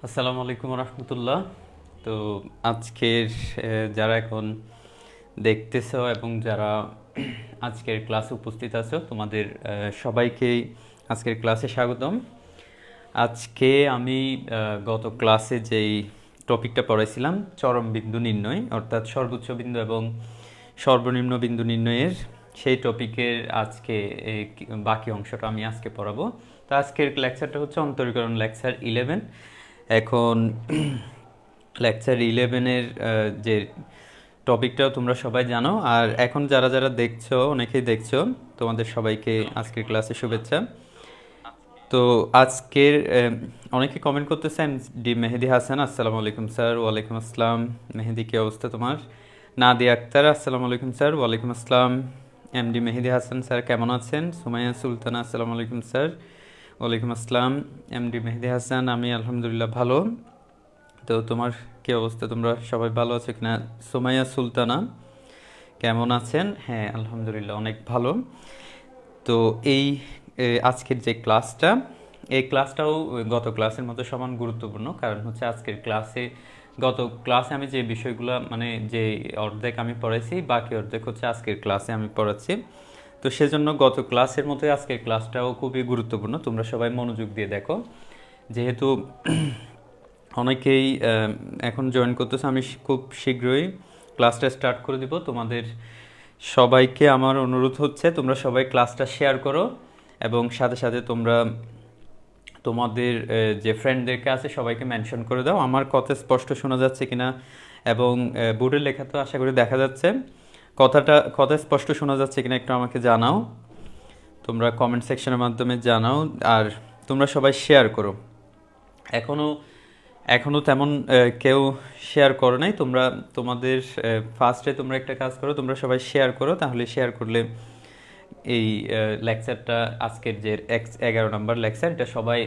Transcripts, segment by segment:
আসসালামু আলাইকুম রহমতুল্লাহ। তো আজকের যারা এখন দেখতেছো এবং যারা আজকের ক্লাসে উপস্থিত আছো তোমাদের সবাইকেই আজকের ক্লাসে স্বাগতম। আজকে আমি গত ক্লাসে যেই টপিকটা পড়াইছিলাম চরম বিন্দু নির্ণয়, অর্থাৎ সর্বোচ্চ বিন্দু এবং সর্বনিম্ন বিন্দু নির্ণয়ের সেই টপিকের আজকে বাকি অংশটা আমি আজকে পড়াবো। তো আজকের লেকচারটা হচ্ছে অন্তরীকরণ লেকচার 11। এখন লেকচার 11-এর যে টপিকটাও তোমরা সবাই জানো, আর এখন যারা যারা দেখছো, অনেকেই দেখছো, তোমাদের সবাইকে আজকের ক্লাসে শুভেচ্ছা। তো আজকের অনেকে কমেন্ট করতেছে ডি মেহেদি হাসান, আসসালামু আলাইকুম স্যার। ওয়ালাইকুম আসসালাম। মেহেদি, কী অবস্থা তোমার? নাদিয়া আক্তার, আসসালামু আলাইকুম স্যার। ওয়ালাইকুম আসসালাম। এমডি মেহেদি হাসান স্যার কেমন আছেন? সুমাইয়া সুলতানা, আসসালামু আলাইকুম স্যার। ওয়ালাইকুম আসসালাম। এমডি মেহেদি হাসান, আমি আলহামদুলিল্লাহ ভালো। তো তোমার কী অবস্থা? তোমরা সবাই ভালো আছো কিনা? সুমাইয়া সুলতানা কেমন আছেন? হ্যাঁ, আলহামদুলিল্লাহ অনেক ভালো। তো এই আজকের যে ক্লাসটা, এই ক্লাসটাও গত ক্লাসের মতো সমান গুরুত্বপূর্ণ। কারণ হচ্ছে আজকের ক্লাসে, গত ক্লাসে আমি যে বিষয়গুলো মানে যে অর্ধেক আমি পড়াইছি, বাকি অর্ধেক হচ্ছে আজকের ক্লাসে আমি পড়াচ্ছি। তো সেজন্য গত ক্লাসের মতোই আজকের ক্লাসটাও খুবই গুরুত্বপূর্ণ। তোমরা সবাই মনোযোগ দিয়ে দেখো। যেহেতু অনেকেই এখন জয়েন করতেছে, আমি খুব শীঘ্রই ক্লাসটা স্টার্ট করে দিব। তোমাদের সবাইকে আমার অনুরোধ হচ্ছে তোমরা সবাই ক্লাসটা শেয়ার করো এবং সাথে সাথে তোমরা তোমাদের যে ফ্রেন্ডদেরকে আছে সবাইকে মেনশন করে দাও। আমার কথা স্পষ্ট শোনা যাচ্ছে কিনা এবং বোর্ডের লেখা তো আশা করি দেখা যাচ্ছে। কথা স্পষ্ট শোনা যাচ্ছে কিনা একটু আমাকে জানাও, তোমরা কমেন্ট সেকশনের মাধ্যমে জানাও। আর তোমরা সবাই শেয়ার করো। এখনও তেমন কেউ শেয়ার করো নাই। তোমরা তোমাদের ফার্স্টে তোমরা একটা কাজ করো, তোমরা সবাই শেয়ার করো। তাহলে শেয়ার করলে এই লেকচারটা, আজকের যে 11 নম্বর লেকচার, এটা সবাই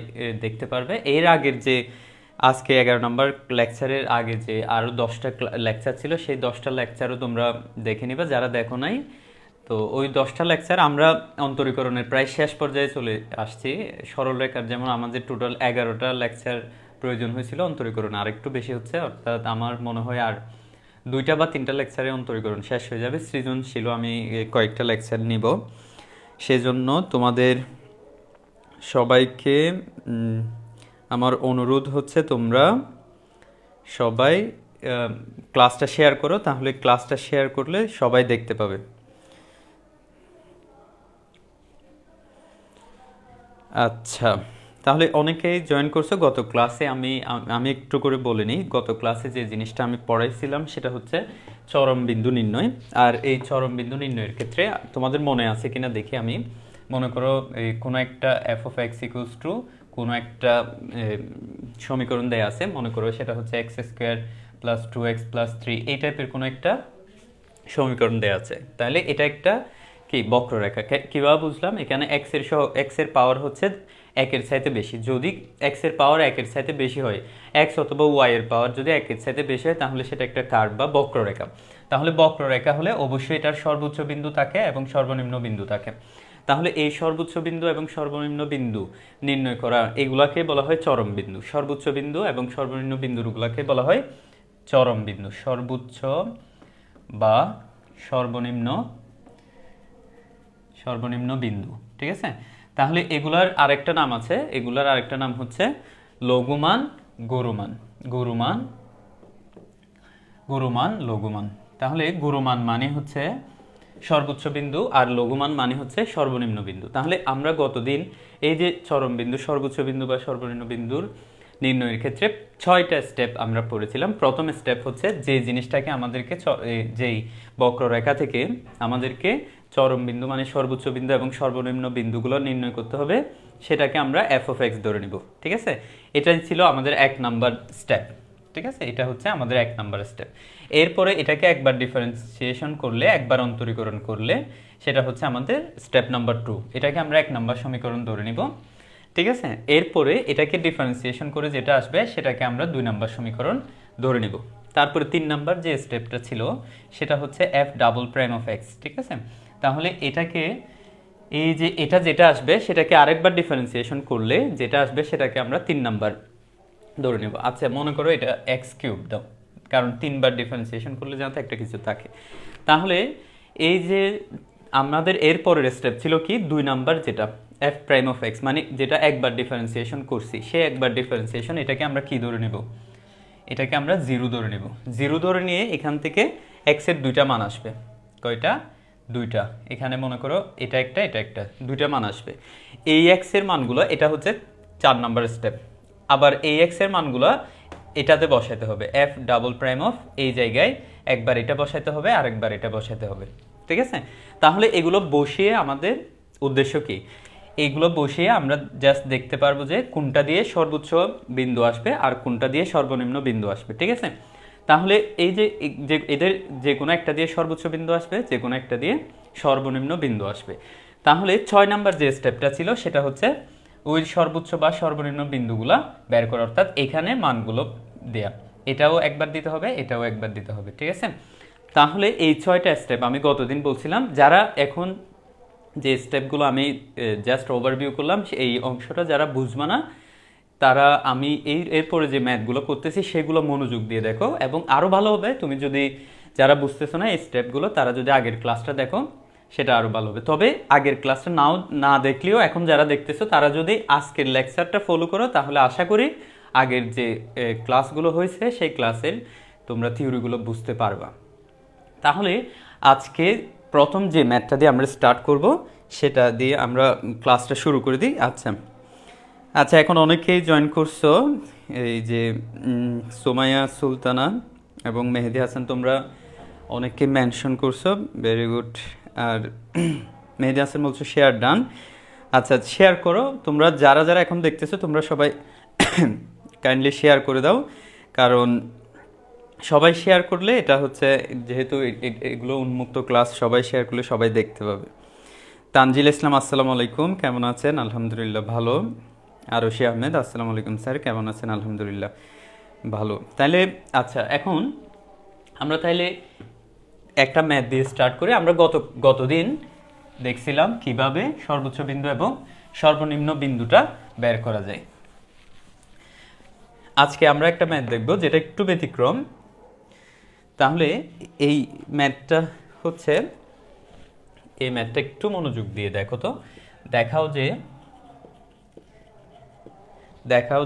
দেখতে পারবে। এর আগের যে আজকে 11 নম্বর লেকচারের আগে যে আরও 10টা লেকচার ছিল, সেই 10টা লেকচারও তোমরা দেখে নিবে যারা দেখো নাই। তো ওই 10টা লেকচার আমরা অন্তরীকরণের প্রায় শেষ পর্যায়ে চলে আসছি। সরলরেখার যেমন আমাদের টোটাল 11টা লেকচার প্রয়োজন হয়েছিল, অন্তরীকরণ আরেকটু বেশি হচ্ছে, অর্থাৎ আমার মনে হয় আর 2টা বা 3টা লেকচারে অন্তরীকরণ শেষ হয়ে যাবে। সৃজনশীল আমি কয়েকটা লেকচার নিব। সেজন্য তোমাদের সবাইকে আমার অনুরোধ হচ্ছে তোমরা সবাই ক্লাসটা শেয়ার করো। তাহলে ক্লাসটা শেয়ার করলে সবাই দেখতে পাবে। আচ্ছা, তাহলে অনেকেই জয়েন করছো গত ক্লাসে। আমি একটু করে বলে নিই। গত ক্লাসে যে জিনিসটা আমি পড়াইছিলাম সেটা হচ্ছে চরম বিন্দু নির্ণয়। আর এই চরম বিন্দু নির্ণয়ের ক্ষেত্রে তোমাদের মনে আছে কিনা দেখি আমি। মনে করো এই কোনো একটা F of X equals two কোনো একটা সমীকরণ দেয়া আছে। মনে করো সেটা হচ্ছে x square plus 2x plus 3, এই টাইপের কোনো একটা সমীকরণ দেওয়া আছে। তাহলে এটা একটা কি বক্ররেখা। কিভাবে বুঝলাম? এখানে এক্স এর পাওয়ার হচ্ছে একের চাইতে বেশি। যদি এক্স এর পাওয়ার একের চাইতে বেশি হয়, এক্স অথবা ওয়াই এর পাওয়ার যদি একের চাইতে বেশি হয়, তাহলে সেটা একটা কার্ভ বা বক্ররেখা। তাহলে বক্ররেখা হলে অবশ্যই এটার সর্বোচ্চ বিন্দু থাকে এবং সর্বনিম্ন বিন্দু থাকে। তাহলে এই সর্বোচ্চ বিন্দু এবং সর্বনিম্ন বিন্দু নির্ণয় করা, এগুলাকে বলা হয় চরম বিন্দু। সর্বোচ্চ বিন্দু এবং সর্বনিম্ন বিন্দুগুলোকে বলা হয় চরম বিন্দু। সর্বোচ্চ বা সর্বনিম্ন সর্বনিম্ন বিন্দু, ঠিক আছে? তাহলে এগুলার আরেকটা নাম আছে। এগুলার আরেকটা নাম হচ্ছে লঘুমান, গুরুমান। গুরুমান, গুরুমান, লঘুমান। তাহলে গুরুমান মানে হচ্ছে সর্বোচ্চ বিন্দু আর লঘুমান মানে হচ্ছে সর্বনিম্ন বিন্দু। তাহলে আমরা গতদিন এই যে চরম বিন্দু, সর্বোচ্চ বিন্দু বা সর্বনিম্ন বিন্দুর নির্ণয়ের ক্ষেত্রে 6টা স্টেপ আমরা পড়েছিলাম। প্রথম স্টেপ হচ্ছে যে জিনিসটাকে আমাদেরকে যেই বক্ররেখা থেকে আমাদেরকে চরম বিন্দু মানে সর্বোচ্চ বিন্দু এবং সর্বনিম্ন বিন্দুগুলো নির্ণয় করতে হবে, সেটাকে আমরা এফ অফ এক্স ধরে নিব, ঠিক আছে? এটাই ছিল আমাদের 1 নাম্বার স্টেপ, ঠিক আছে? এটা হচ্ছে আমাদের 1 নাম্বার স্টেপ। এরপরে এটাকে একবার ডিফারেন্সিয়েশন করলে, একবার অন্তরীকরণ করলে, সেটা হচ্ছে আমাদের স্টেপ নাম্বার 2। এটাকে আমরা 1 নাম্বার সমীকরণ ধরে নিব, ঠিক আছে? এরপরে এটাকে ডিফারেন্সিয়েশন করে যেটা আসবে সেটাকে আমরা 2 নাম্বার সমীকরণ ধরে নিব। তারপরে 3 নাম্বার যে স্টেপটা ছিল সেটা হচ্ছে F double prime of x, ঠিক আছে? তাহলে এটাকে, এই যে এটা যেটা আসবে সেটাকে আরেকবার ডিফারেন্সিয়েশন করলে যেটা আসবে সেটাকে আমরা 3 নাম্বার ধরে নেব। আচ্ছা মনে করো এটা এক্স কিউব দাও, কারণ 3বার ডিফারেন্সিয়েশন করলে যাতে একটা কিছু থাকে। তাহলে এই যে আমাদের এর পরের স্টেপ ছিল কি 2 নাম্বার, যেটা এফ প্রাইম অফ এক্স, মানে যেটা একবার ডিফারেন্সিয়েশন করছি, সে একবার ডিফারেন্সিয়েশন, এটাকে আমরা কি ধরে নেব, এটাকে আমরা 0 ধরে নেব। 0 ধরে নিয়ে এখান থেকে এক্সের 2টা মান আসবে। কয়টা? 2টা। এখানে মনে করো এটা একটা, এটা একটা, 2টা মান আসবে। এই এক্সের মানগুলো, এটা হচ্ছে 4 নাম্বার স্টেপ। আবার এই এক্সের মানগুলো এটাতে বসাতে হবে, এফ ডাবল প্রাইম অফ, এই জায়গায় একবার এটা বসাতে হবে আর একবার এটা বসাতে হবে, ঠিক আছে? তাহলে এগুলো বসিয়ে আমাদের উদ্দেশ্য কি, এইগুলো বসিয়ে আমরা জাস্ট দেখতে পারবো যে কোনটা দিয়ে সর্বোচ্চ বিন্দু আসবে আর কোনটা দিয়ে সর্বনিম্ন বিন্দু আসবে, ঠিক আছে? তাহলে এই যে এদের যে কোনো একটা দিয়ে সর্বোচ্চ বিন্দু আসবে, যে কোনো একটা দিয়ে সর্বনিম্ন বিন্দু আসবে। তাহলে 6 নাম্বার যে স্টেপটা ছিল সেটা হচ্ছে ওই সর্বোচ্চ বা সর্বনিম্ন বিন্দুগুলা বের করা, অর্থাৎ এখানে মানগুলো দেয়া। এটাও একবার দিতে হবে, এটাও একবার দিতে হবে, ঠিক আছে? তাহলে এই 6টা স্টেপ আমি গতদিন বলছিলাম, যারা এখন যে স্টেপগুলো আমি জাস্ট ওভারভিউ করলাম, এই অংশটা যারা বুঝবা না তারা আমি এরপরে যে ম্যাথগুলো করতেছি সেগুলো মনোযোগ দিয়ে দেখো, এবং আরও ভালো হবে তুমি যদি, যারা বুঝতেছো না এই স্টেপগুলো, তারা যদি আগের ক্লাসটা দেখো সেটা আরও ভালো হবে। তবে আগের ক্লাসটা না দেখলেও এখন যারা দেখতেছো তারা যদি আজকের লেকচারটা ফলো করো, তাহলে আশা করি আগের যে ক্লাসগুলো হয়েছে সেই ক্লাসের তোমরা থিওরিগুলো বুঝতে পারবা। তাহলে আজকে প্রথম যে ম্যাথটা দিয়ে আমরা স্টার্ট করব সেটা দিয়ে আমরা ক্লাসটা শুরু করে দিই। আচ্ছা এখন অনেকেই জয়েন করছো, এই যে সোমাইয়া সুলতানা এবং মেহেদি হাসান, তোমরা অনেকে মেনশন করছো, ভেরি গুড। আর মেহেদি হাসান বলছো শেয়ার ডান। আচ্ছা শেয়ার করো, তোমরা যারা যারা এখন দেখতেছো তোমরা সবাই কাইন্ডলি শেয়ার করে দাও, কারণ সবাই শেয়ার করলে এটা হচ্ছে, যেহেতু এগুলো উন্মুক্ত ক্লাস, সবাই শেয়ার করলে সবাই দেখতে পাবে। তানজিল ইসলাম আসসালামু আলাইকুম, কেমন আছেন? আলহামদুলিল্লাহ ভালো। আরশি আহমেদ আসসালামু আলাইকুম স্যার, কেমন আছেন? আলহামদুলিল্লাহ ভালো। তাহলে আচ্ছা এখন আমরা তাইলে একটা ম্যাথ দিয়ে স্টার্ট করি। আমরা গতদিন দেখছিলাম কিভাবে সর্বোচ্চ বিন্দু এবং সর্বনিম্ন বিন্দুটা বের করা যায়। আজকে আমরা একটা ম্যাথ দেখব যেটা একটু ব্যতিক্রম। তাহলে এই ম্যাথটা হচ্ছে, এই ম্যাথটা একটু মনোযোগ দিয়ে দেখো তো, দেখাও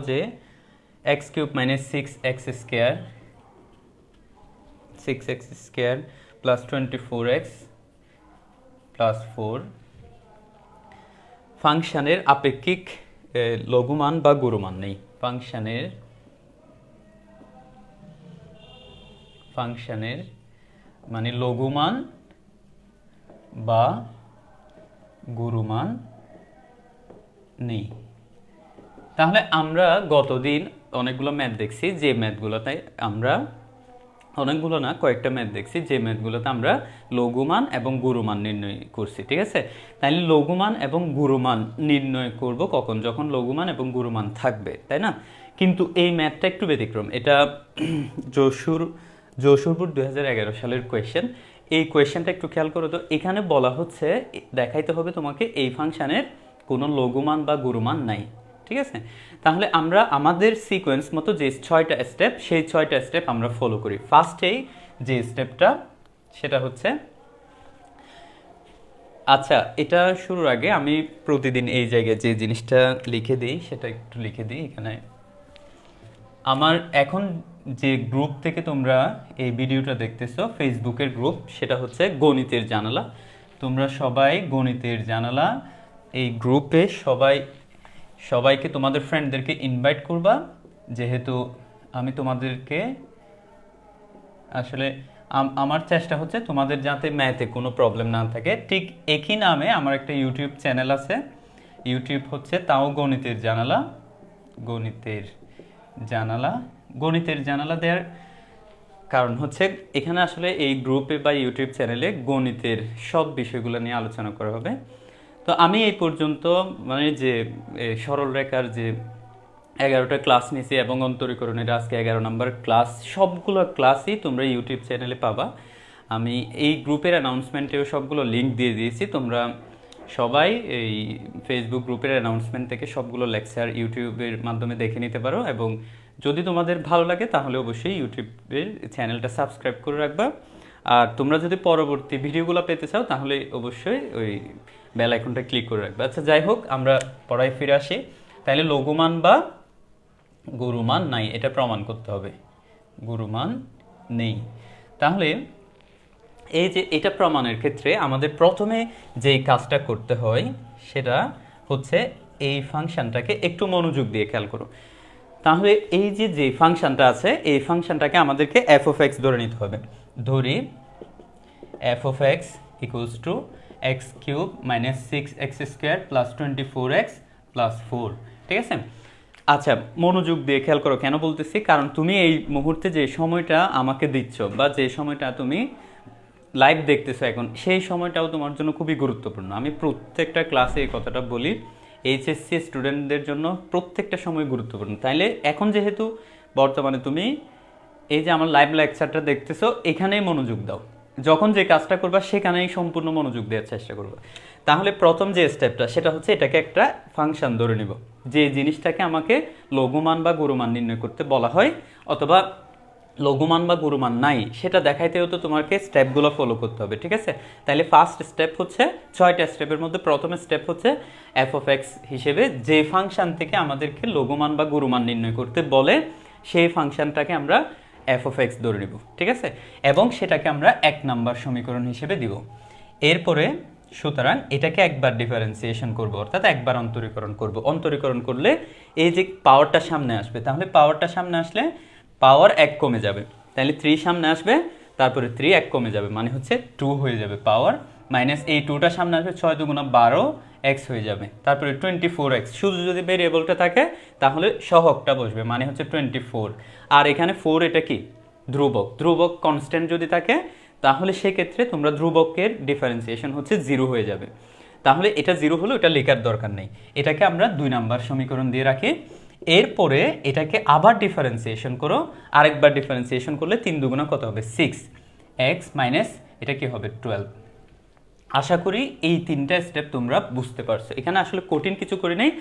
যে x cube minus 6x square plus 24x plus 4 ফাংশনের আপেক্ষিক লঘুমান বা গুরুমান নেই। ফাংশনের মানে লঘুমান বা গুরুমান নেই। তাহলে আমরা গতদিন অনেকগুলো ম্যাথ দেখছি, যে ম্যাথগুলোতে আমরা, অনেকগুলো না কয়েকটা ম্যাথ দেখছি যে ম্যাথগুলোতে আমরা লঘুমান এবং গুরুমান নির্ণয় করছি, ঠিক আছে? তাহলে লঘুমান এবং গুরুমান নির্ণয় করব কখন? যখন লঘুমান এবং গুরুমান থাকবে, তাই না? কিন্তু এই ম্যাথটা একটু ব্যতিক্রম। এটা যশোরপুর 2011 সালের কোয়েশ্চেন। এই কোয়েশ্চেনটা একটু খেয়াল করো তো, এখানে বলা হচ্ছে দেখাইতে হবে তোমাকে এই ফাংশনের কোনো লঘুমান বা গুরুমান নাই, ঠিক আছে? তাহলে আমরা আমাদের সিকোয়েন্স মতো যে 6টা স্টেপ, সেই 6টা স্টেপ আমরা ফলো করি। ফার্স্টেই যে স্টেপটা সেটা হচ্ছে, আচ্ছা এটা শুরুর আগে আমি প্রতিদিন এই জায়গায় যে জিনিসটা লিখে দিই সেটা একটু লিখে দিই এখানে। আমার এখন যে গ্রুপ থেকে তোমরা এই ভিডিওটা দেখতেছো, ফেসবুকের গ্রুপ, সেটা হচ্ছে গণিতের জানালা। তোমরা সবাই গণিতের জানালা এই গ্রুপে সবাইকে তোমাদের ফ্রেন্ডদেরকে ইনভাইট করবা, যেহেতু আমি তোমাদেরকে আসলে আমার চেষ্টা হচ্ছে তোমাদের যাতে ম্যাথে কোনো প্রবলেম না থাকে। ঠিক একই নামে আমার একটা ইউটিউব চ্যানেল আছে, ইউটিউব হচ্ছে তাও গণিতের জানালা দেওয়ার কারণ হচ্ছে এখানে আসলে এই গ্রুপে বা ইউটিউব চ্যানেলে গণিতের সব বিষয়গুলো নিয়ে আলোচনা করা হবে। তো আমি এই পর্যন্ত মানে যে সরল রেখার যে 11টা ক্লাস নিয়েছি এবং অন্তরীকরণের আজকে 11 নম্বর ক্লাস, সবগুলো ক্লাসই তোমরা ইউটিউব চ্যানেলে পাবা। আমি এই গ্রুপের অ্যানাউন্সমেন্টেও সবগুলো লিঙ্ক দিয়ে দিয়েছি, তোমরা সবাই এই ফেসবুক গ্রুপের অ্যানাউন্সমেন্ট থেকে সবগুলো লেকচার ইউটিউবের মাধ্যমে দেখে নিতে পারো, এবং যদি তোমাদের ভালো লাগে তাহলে অবশ্যই ইউটিউবের চ্যানেলটা সাবস্ক্রাইব করে রাখবা। আর তোমরা যদি পরবর্তী ভিডিওগুলো পেতে চাও তাহলে অবশ্যই ওই বেল আইকনটা ক্লিক করে রাখবে। আচ্ছা, যাই হোক, আমরা পড়ায় ফিরে আসি। তাহলে লঘুমান বা গুরুমান নাই, এটা প্রমাণ করতে হবে। গুরুমান নেই। তাহলে এই যে এটা প্রমাণের ক্ষেত্রে আমাদের প্রথমে যেই কাজটা করতে হয় সেটা হচ্ছে এই ফাংশনটাকে একটু মনোযোগ দিয়ে খেয়াল করো। তাহলে এই যে ফাংশনটা আছে এই ফাংশনটাকে আমাদেরকে এফ অফ এক্স ধরে নিতে হবে। ধরি F of X equals two x cube minus 6x square plus 24x plus 4। ঠিক আছে? আচ্ছা, মনোযোগ দিয়ে খেয়াল করো। কেন বলতেছি? কারণ তুমি এই মুহূর্তে যে সময়টা আমাকে দিচ্ছ বা যে সময়টা তুমি লাইভ দেখতেছো এখন, সেই সময়টাও তোমার জন্য খুবই গুরুত্বপূর্ণ। আমি প্রত্যেকটা ক্লাসে এই কথাটা বলি, এইচএসসি স্টুডেন্টদের জন্য প্রত্যেকটা সময় গুরুত্বপূর্ণ। তাইলে এখন যেহেতু বর্তমানে তুমি এই যে আমার লাইভ লেকচারটা দেখতেছো, এখানেই মনোযোগ দাও। যখন যে কাজটা করবা সেখানেই সম্পূর্ণ মনোযোগ দেওয়ার চেষ্টা করবা। তাহলে প্রথম যে স্টেপটা সেটা হচ্ছে এটাকে একটা ফাংশন ধরে নিব, যে জিনিসটাকে আমাকে লঘুমান বা গুরুমান নির্ণয় করতে বলা হয়, অথবা লঘুমান বা গুরুমান নাই সেটা দেখাইতেও তো তোমাকে স্টেপগুলো ফলো করতে হবে। ঠিক আছে? তাহলে ফার্স্ট স্টেপ হচ্ছে, 6টা স্টেপের মধ্যে প্রথম স্টেপ হচ্ছে এফ অফ এক্স হিসেবে যে ফাংশন থেকে আমাদেরকে লঘুমান বা গুরুমান নির্ণয় করতে বলে সেই ফাংশনটাকে আমরা এফ অফ এক্স ধরে নিব। ঠিক আছে? এবং সেটাকে আমরা 1 নাম্বার সমীকরণ হিসেবে দিব। এরপরে সুতরাং এটাকে একবার ডিফারেন্সিয়েশন করব, অর্থাৎ একবার অন্তরীকরণ করব। অন্তরীকরণ করলে এই যে পাওয়ারটা সামনে আসবে, তাহলে পাওয়ারটা সামনে আসলে পাওয়ার 1 কমে যাবে। তাহলে 3 সামনে আসবে, তারপরে 3 1 কমে যাবে, মানে হচ্ছে 2 হয়ে যাবে পাওয়ার মাইনাস এই 2টা সামনে আসবে, 6 2 12 এক্স হয়ে যাবে। তারপরে 24x, শুধু যদি ভেরিয়েবলটা থাকে তাহলে সহগটা বসবে, মানে হচ্ছে 24। আর এখানে 4 এটা কি? ধ্রুবক। ধ্রুবক কনস্ট্যান্ট যদি থাকে তাহলে সেক্ষেত্রে তোমরা ধ্রুবকের ডিফারেন্সিয়েশন হচ্ছে 0 হয়ে যাবে। তাহলে এটা 0 হলো, এটা লেখার দরকার নেই। এটাকে আমরা 2 নাম্বার সমীকরণ দিয়ে রাখি। এরপরে এটাকে আবার ডিফারেন্সিয়েশন করো, আরেকবার ডিফারেন্সিয়েশন করলে 3 দুগুণা কত হবে? 6x মাইনাস এটা কি হবে? 12। আশা করি এই 3টা স্টেপ তোমরা বুঝতে পারছো। এখানে আসলে কঠিন কিছু করে নেই,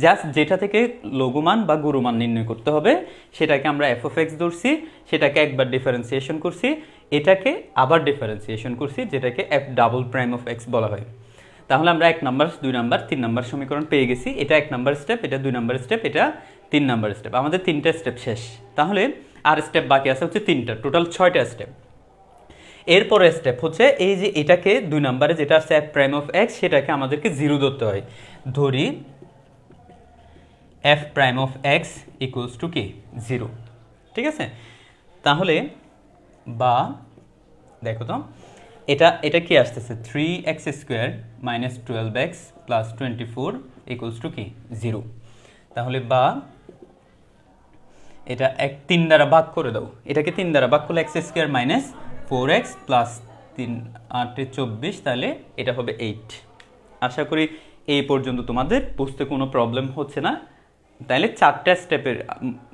জাস্ট যেটা থেকে লঘুমান বা গুরুমান নির্ণয় করতে হবে সেটাকে আমরা এফ অফ এক্স ধরছি, সেটাকে একবার ডিফারেন্সিয়েশন করছি, এটাকে আবার ডিফারেন্সিয়েশন করছি, যেটাকে F double prime of x বলা হয়। তাহলে আমরা 1 নাম্বার, 2 নাম্বার, 3 নাম্বার সমীকরণ পেয়ে গেছি। এটা 1 নাম্বার স্টেপ, এটা 2 নাম্বার স্টেপ, এটা 3 নাম্বার স্টেপ। আমাদের 3টা স্টেপ শেষ। তাহলে আর স্টেপ বাকি আছে হচ্ছে 3টা, টোটাল 6টা স্টেপ। এরপরে স্টেপ হচ্ছে এই যে এটাকে 2 নাম্বারে যেটা আছে এফ প্রাইম অফ এক্স, সেটাকে আমাদেরকে 0 ধরতে হয়। ধরি F prime of X equals to কি? 0। ঠিক আছে? তাহলে বা দেখো তো এটা কি আসতেছে? 3x square minus 12x plus 24 equals to কি? 0। তাহলে বা এটা 3 দ্বারা ভাগ করে দাও। এটাকে 3 দ্বারা ভাগ করলে x square minus 4x plus 3 8 24, তাহলে এটা হবে 8। আশা করি এই পর্যন্ত তোমাদের বুঝতে কোনো প্রবলেম হচ্ছে না। তাহলে 4টা স্টেপের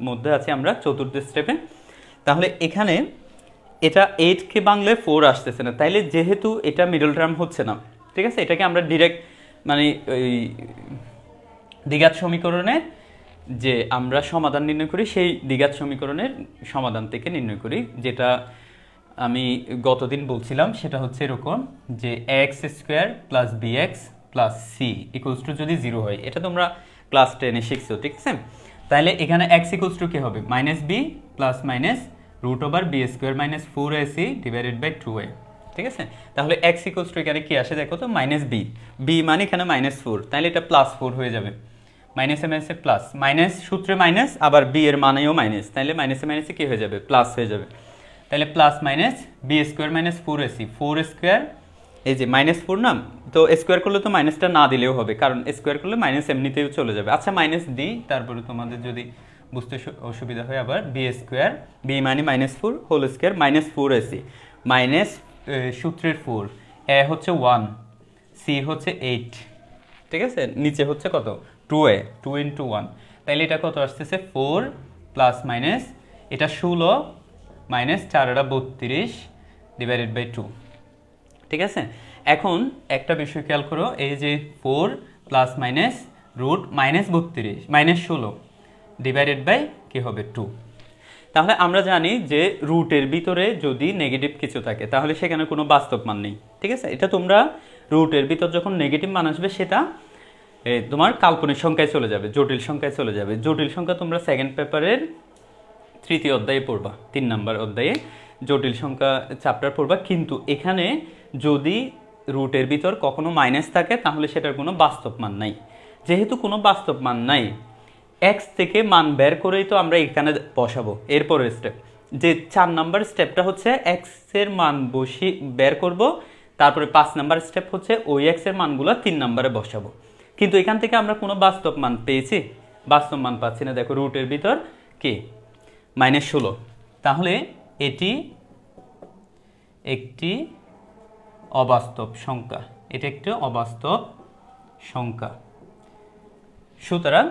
মধ্যে আছে আমরা 4র্থ স্টেপে। তাহলে এখানে এটা 8কে বাংলায় 4 আসতেছে না, তাইলে যেহেতু এটা মিডল টার্ম হচ্ছে না, ঠিক আছে, এটাকে আমরা ডিরেক্ট মানে ওই দ্বিঘাত সমীকরণের যে আমরা সমাধান নির্ণয় করি সেই দ্বিঘাত সমীকরণের সমাধান থেকে নির্ণয় করি, যেটা আমি গতদিন বলছিলাম। সেটা হচ্ছে এরকম যে X square plus B X plus C equals to যদি 0 হয়, এটা তোমরা ক্লাস 10-এ শিখছো। ঠিক আছে? তাহলে এখানে এক্স ইকুয়ালস টু কী হবে? Minus B plus minus root over B square minus 4ac divided by 2a। ঠিক আছে? তাহলে এক্স ইকুয়ালস টু এখানে কি আসে দেখো তো? Minus B. বি মানে এখানে -4, তাহলে এটা +4 হয়ে যাবে। মাইনাসে মাইনাসে প্লাস, মাইনাস সূত্রে মাইনাস, আবার বি এর মানেও মাইনাস, তাহলে মাইনাসে মাইনাসে কি হয়ে যাবে? প্লাস হয়ে যাবে। তাহলে plus minus B square minus 4ac, 4 square, এই যে -4 না, তো স্কোয়ার করলে তো মাইনাসটা না দিলেও হবে, কারণ স্কোয়ার করলে মাইনাস এমনিতেও চলে যাবে। আচ্ছা, মাইনাস দিই, তারপরে তোমাদের যদি বুঝতে অসুবিধা হয় আবার বি স্কোয়ার, বি মানে -4 whole square minus 4ac, minus সূত্রের 4, এ হচ্ছে 1, সি হচ্ছে 8। ঠিক আছে? নিচে হচ্ছে কত? 2a, 2 × 1, তাইলে এটা কত আসতেছে? 4 প্লাস মাইনাস এটা 16 মাইনাস 4 32 ডিভাইডেড বাই 2। ঠিক আছে? এখন একটা বিষয় খেয়াল করো, এই যে 4 plus minus root -32 -16, divided by কি হবে 2। তাহলে আমরা জানি যে রুটের ভিতরে যদি নেগেটিভ কিছু থাকে তাহলে সেখানে কোনো বাস্তব মান নেই, ঠিক আছে। এটা তোমরা রুটের ভিতর যখন নেগেটিভ মান আসবে সেটা তোমার কাল্পনিক সংখ্যায় চলে যাবে, জটিল সংখ্যায় চলে যাবে। জটিল সংখ্যা তোমরা সেকেন্ড পেপারের 3য় অধ্যায়ে পড়বা, 3 নম্বর অধ্যায়ে জটিল সংখ্যা চ্যাপ্টার পড়বা। কিন্তু এখানে যদি রুটের ভিতর কখনো মাইনাস থাকে তাহলে সেটার কোনো বাস্তব মান নাই। যেহেতু কোনো বাস্তব মান নাই, এক্স থেকে মান বের করেই তো আমরা এখানে বসাবো। এরপরের স্টেপ যে 4 নাম্বার স্টেপটা হচ্ছে এক্স এর মান বসি বের করব, তারপরে 5 নাম্বার স্টেপ হচ্ছে ওই এক্স এর মানগুলো 3 নাম্বারে বসাবো। কিন্তু এখান থেকে আমরা কোনো বাস্তব মান পেয়েছি? বাস্তব মান পাচ্ছি না। দেখো রুটের ভিতর কি -16, তাহলে এটি একটি অবাস্তব সংখ্যা, এটা একটি অবাস্তব সংখ্যা। সুতরাং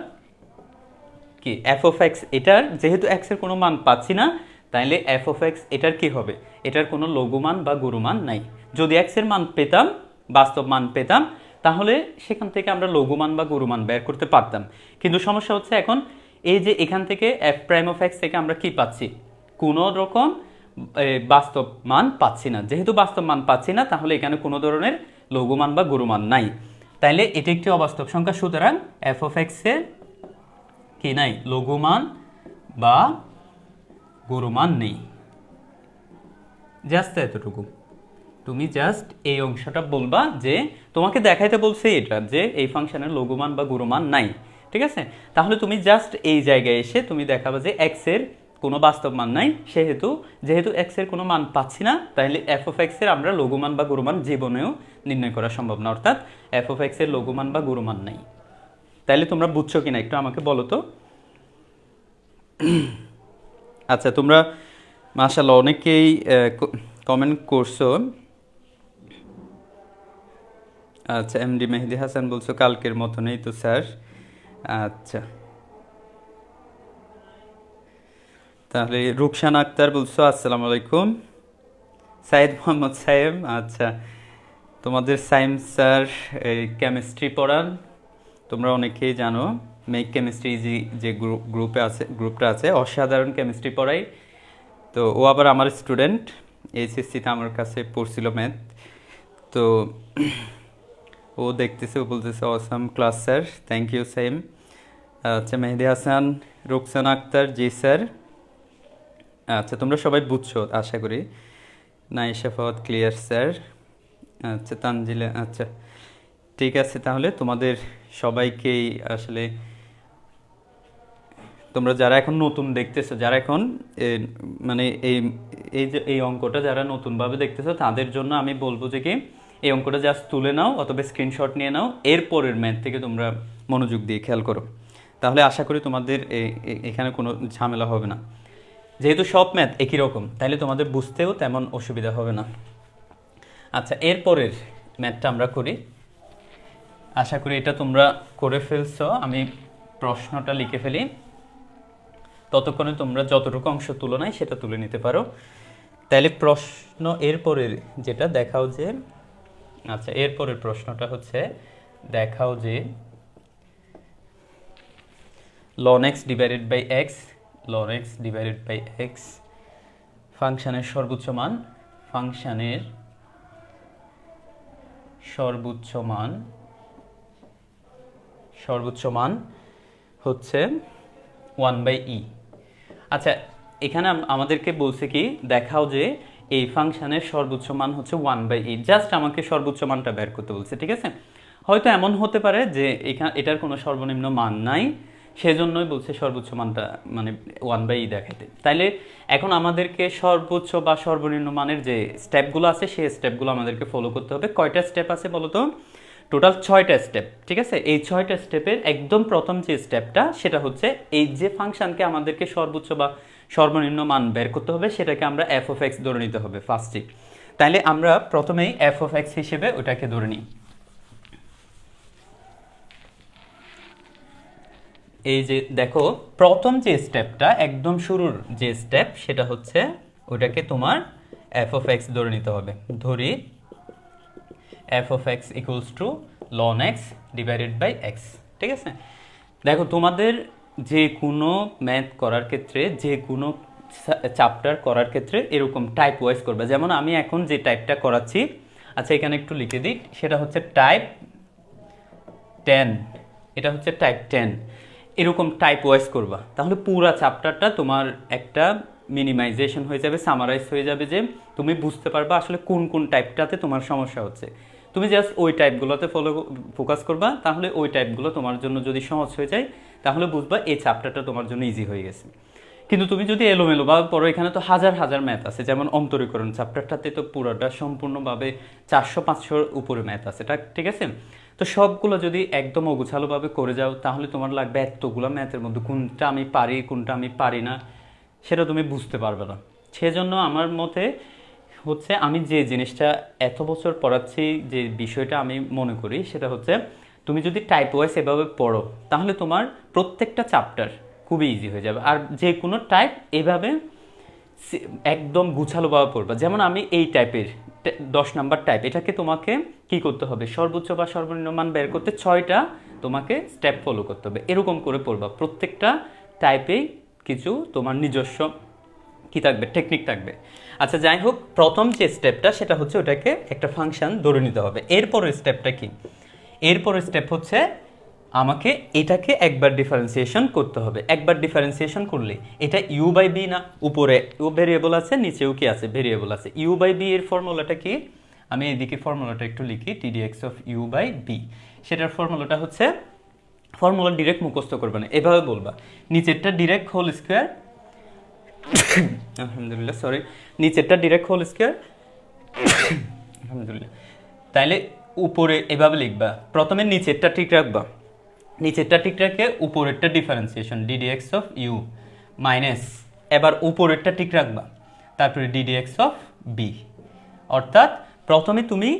কি এফ অফ এক্স, এটার যেহেতু এক্স এর কোনো মান পাচ্ছি না তাইলে এফ অফ এক্স এটার কি হবে? এটার কোনো লঘুমান বা গুরুমান নাই। যদি এক্স এর মান পেতাম, বাস্তব মান পেতাম, তাহলে সেখান থেকে আমরা লঘুমান বা গুরুমান বের করতে পারতাম। কিন্তু সমস্যা হচ্ছে এখন এই যে এখান থেকে এফ প্রাইম অফ এক্স থেকে আমরা কি পাচ্ছি? কোনো রকম বাস্তব মান পাচ্ছি না। যেহেতু বাস্তব মান পাচ্ছি না তাহলে এখানে কোনো ধরনের লঘুমান বা গুরুমান নাই, তাইলে এটি একটি অবাস্তব সংখ্যা। সুতরাং এফ অফ এক্স এর কি নাই? লঘুমান বা গুরুমান নেই। জাস্ট এতটুকু। তুমি জাস্ট এই অংশটা বলবা যে তোমাকে দেখাইতে বলছে এটা যে এই ফাংশনের লঘুমান বা গুরুমান নাই, ঠিক আছে। তাহলে তুমি জাস্ট এই জায়গায় এসে তুমি দেখাবা যে এক্স এর কোনো বাস্তব মান নাই, যেহেতু এক্স এর কোনো মান পাচ্ছি না তাহলে এফ অফ এক্স এর আমরা লঘুমান বা গুরুমান জীবনেও নির্ণয় করা সম্ভব না, অর্থাৎ এফ অফ এক্স এর লঘুমান বা গুরুমান নাই। তাইলে তোমরা বুঝছো কিনা একটু আমাকে বলো তো। আচ্ছা, তোমরা মাশাআল্লাহ অনেকেই কমেন্ট করছো। আচ্ছা, এমডি মেহেদি হাসান বলছো কালকের মতো নেই তো স্যার। আচ্ছা, তাহলে রুকসান আক্তার বলছো আসসালামু আলাইকুম। সাইদ মোহাম্মদ সাইম, আচ্ছা তোমাদের সাইম স্যার কেমিস্ট্রি পড়ান, তোমরা অনেকেই জানো। মেক কেমিস্ট্রি যে গ্রুপটা আছে অসাধারণ কেমিস্ট্রি পড়াই। তো ও আবার আমার স্টুডেন্ট, এইচএসসিতে আমার কাছে পড়ছিল ম্যাথ। তো ও দেখতেছে, ও বলতেছে awesome class sir, thank you same. আচ্ছা, মেহেদি হাসান, রুকসান আক্তার, জি স্যার। আচ্ছা, তোমরা সবাই বুঝছো আশা করি। Naisha Fawad, clear sir. আচ্ছা, তানজিলা, আচ্ছা ঠিক আছে। তাহলে তোমাদের সবাইকেই আসলে তোমরা যারা এখন নতুন দেখতেছো, যারা এখন মানে এই অঙ্কটা যারা নতুনভাবে দেখতেছো তাদের জন্য আমি বলবো যে কি এই অঙ্কটা জাস্ট তুলে নাও অথবা স্ক্রিনশট নিয়ে নাও, এরপরের ম্যাথ থেকে তোমরা মনোযোগ দিয়ে খেয়াল করো, তাহলে আশা করি তোমাদের এখানে কোনো ঝামেলা হবে না। যেহেতু সব ম্যাথ একই রকম তাহলে তোমাদের বুঝতেও তেমন অসুবিধা হবে না। আচ্ছা, এরপরের ম্যাথটা আমরা করি। আশা করি এটা তোমরা করে ফেলছো। আমি প্রশ্নটা লিখে ফেলি, ততক্ষণে তোমরা যতটুকু অংশ তুলনায় সেটা তুলে নিতে পারো। তাহলে প্রশ্ন এরপরের যেটা দেখাও যে, আচ্ছা এরপরের প্রশ্নটা হচ্ছে দেখাও যে ln x divided by x, ln x divided by x ফাংশনের সর্বোচ্চ মান, ফাংশনের সর্বোচ্চ মান হচ্ছে 1/e। আচ্ছা, এখানে আমাদেরকে বলছে কি দেখাও যে এই ফাংশনের সর্বোচ্চ মান হচ্ছে 1/e। জাস্ট আমাকে সর্বোচ্চ মানটা বের করতে বলছে, ঠিক আছে। হয়তো এমন হতে পারে যে এটার কোনো সর্বনিম্ন মান নাই, সেজন্যই বলছে সর্বোচ্চ মানটা মানে 1/e দেখাইতে। তাইলে এখন আমাদেরকে সর্বোচ্চ বা সর্বনিম্ন মানের যে স্টেপগুলো আছে সেই স্টেপগুলো আমাদেরকে ফলো করতে হবে। কয়টা স্টেপ আছে বলো তো? টোটাল 6টা স্টেপ, ঠিক আছে। এই 6টা স্টেপের একদম প্রথম যে স্টেপটা সেটা হচ্ছে এই যে ফাংশনকে আমাদেরকে সর্বোচ্চ বা সর্বনিম্ন মান বের করতে হবে সেটাকে আমরা এফ অফ এক্স ধরে নিতে হবে ফার্স্টে। তাইলে আমরা প্রথমেই এফ অফ এক্স হিসেবে ওটাকে ধরে নিই। এই যে দেখো প্রথম যে স্টেপটা একদম শুরুর যে স্টেপ সেটা হচ্ছে ওটাকে তোমার এফ অফ এক্স ধরে নিতে হবে। ধরি F of X equals to ln x divided by X, ঠিক আছে। দেখো তোমাদের যে কোনো ম্যাথ করার ক্ষেত্রে, যে কোনো চ্যাপ্টার করার ক্ষেত্রে এরকম টাইপ ওয়াইজ করবে। যেমন আমি এখন যে টাইপটা করাচ্ছি, আচ্ছা এখানে একটু লিখে দিই, সেটা হচ্ছে টাইপ 10, এটা হচ্ছে টাইপ 10। এরকম টাইপ ওয়াইজ করবা, তাহলে পুরো চ্যাপ্টারটা তোমার একটা মিনিমাইজেশন হয়ে যাবে, সামারাইজ হয়ে যাবে, যে তুমি বুঝতে পারবা আসলে কোন কোন টাইপটাতে তোমার সমস্যা হচ্ছে। তুমি জাস্ট ওই টাইপগুলোতে ফোকাস করবা, তাহলে ওই টাইপগুলো তোমার জন্য যদি সহজ হয়ে যায়, তাহলে বুঝবা এই চ্যাপ্টারটা তোমার জন্য ইজি হয়ে গেছে। কিন্তু তুমি যদি এলোমেলো বা পড়ো, এখানে তো হাজার হাজার ম্যাথ আছে, যেমন অন্তরীকরণ চ্যাপ্টারটাতে তো পুরোটা সম্পূর্ণভাবে 400-500 উপরে ম্যাথ আছে, ঠিক আছে? তো সবগুলো যদি একদম অগোছালোভাবে করে যাও, তাহলে তোমার লাগবে এতগুলো ম্যাথের মধ্যে কোনটা আমি পারি কোনটা আমি পারি না, সেটা তুমি বুঝতে পারবে না। সেজন্য আমার মতে হচ্ছে, আমি যে জিনিসটা এত বছর পড়াচ্ছি, যে বিষয়টা আমি মনে করি, সেটা হচ্ছে তুমি যদি টাইপ ওয়াইজ এভাবে পড়ো, তাহলে তোমার প্রত্যেকটা চ্যাপ্টার খুবই ইজি হয়ে যাবে। আর যে কোনো টাইপ এভাবে একদম গুছালোভাবে পড়বা। যেমন আমি এই টাইপের 10 নাম্বার টাইপ, এটাকে তোমাকে কি করতে হবে, সর্বোচ্চ বা সর্বনিম্ন মান বের করতে 6টা তোমাকে স্টেপ ফলো করতে হবে, এরকম করে পড়বা। প্রত্যেকটা টাইপেই কিছু তোমার নিজস্ব কি থাকবে, টেকনিক থাকবে। আচ্ছা যাই হোক, প্রথম যে স্টেপটা সেটা হচ্ছে ওটাকে একটা ফাংশন ধরে নিতে হবে। এরপরের স্টেপটা কি, এরপরের স্টেপ হচ্ছে আমাকে এটাকে একবার ডিফারেন্সিয়েশন করতে হবে। একবার ডিফারেন্সিয়েশন করলে এটা ইউ বাই বি না, উপরে ও ভেরিয়েবল আছে, নিচেও কি আছে, ভেরিয়েবল আছে। ইউ বাই বি এর ফর্মুলাটা কি, আমি এইদিকে ফর্মুলাটা একটু লিখি, টিডিএক্স অফ ইউ বাই বি। সেটার ফর্মুলাটা হচ্ছে, ফর্মুলা ডিরেক্ট মুখস্থ করবে না, এভাবে বলবা, নিচেরটা ডিরেক্ট হোল স্কোয়ার, আলহামদুলিল্লাহ সরি, নিচেরটা ডিরেক্ট হোল স্কোয়ার, আলহামদুলিল্লাহ। তাইলে উপরে এভাবে লিখবা, প্রথমে নিচেরটা ঠিক রাখবা, নিচেরটা ঠিক রেখে উপরেরটা differentiation d d x of U minus, এবার উপরেরটা ঠিক রাখবা, তারপরে ডিডিএক্স অফ বি। অর্থাৎ প্রথমে তুমি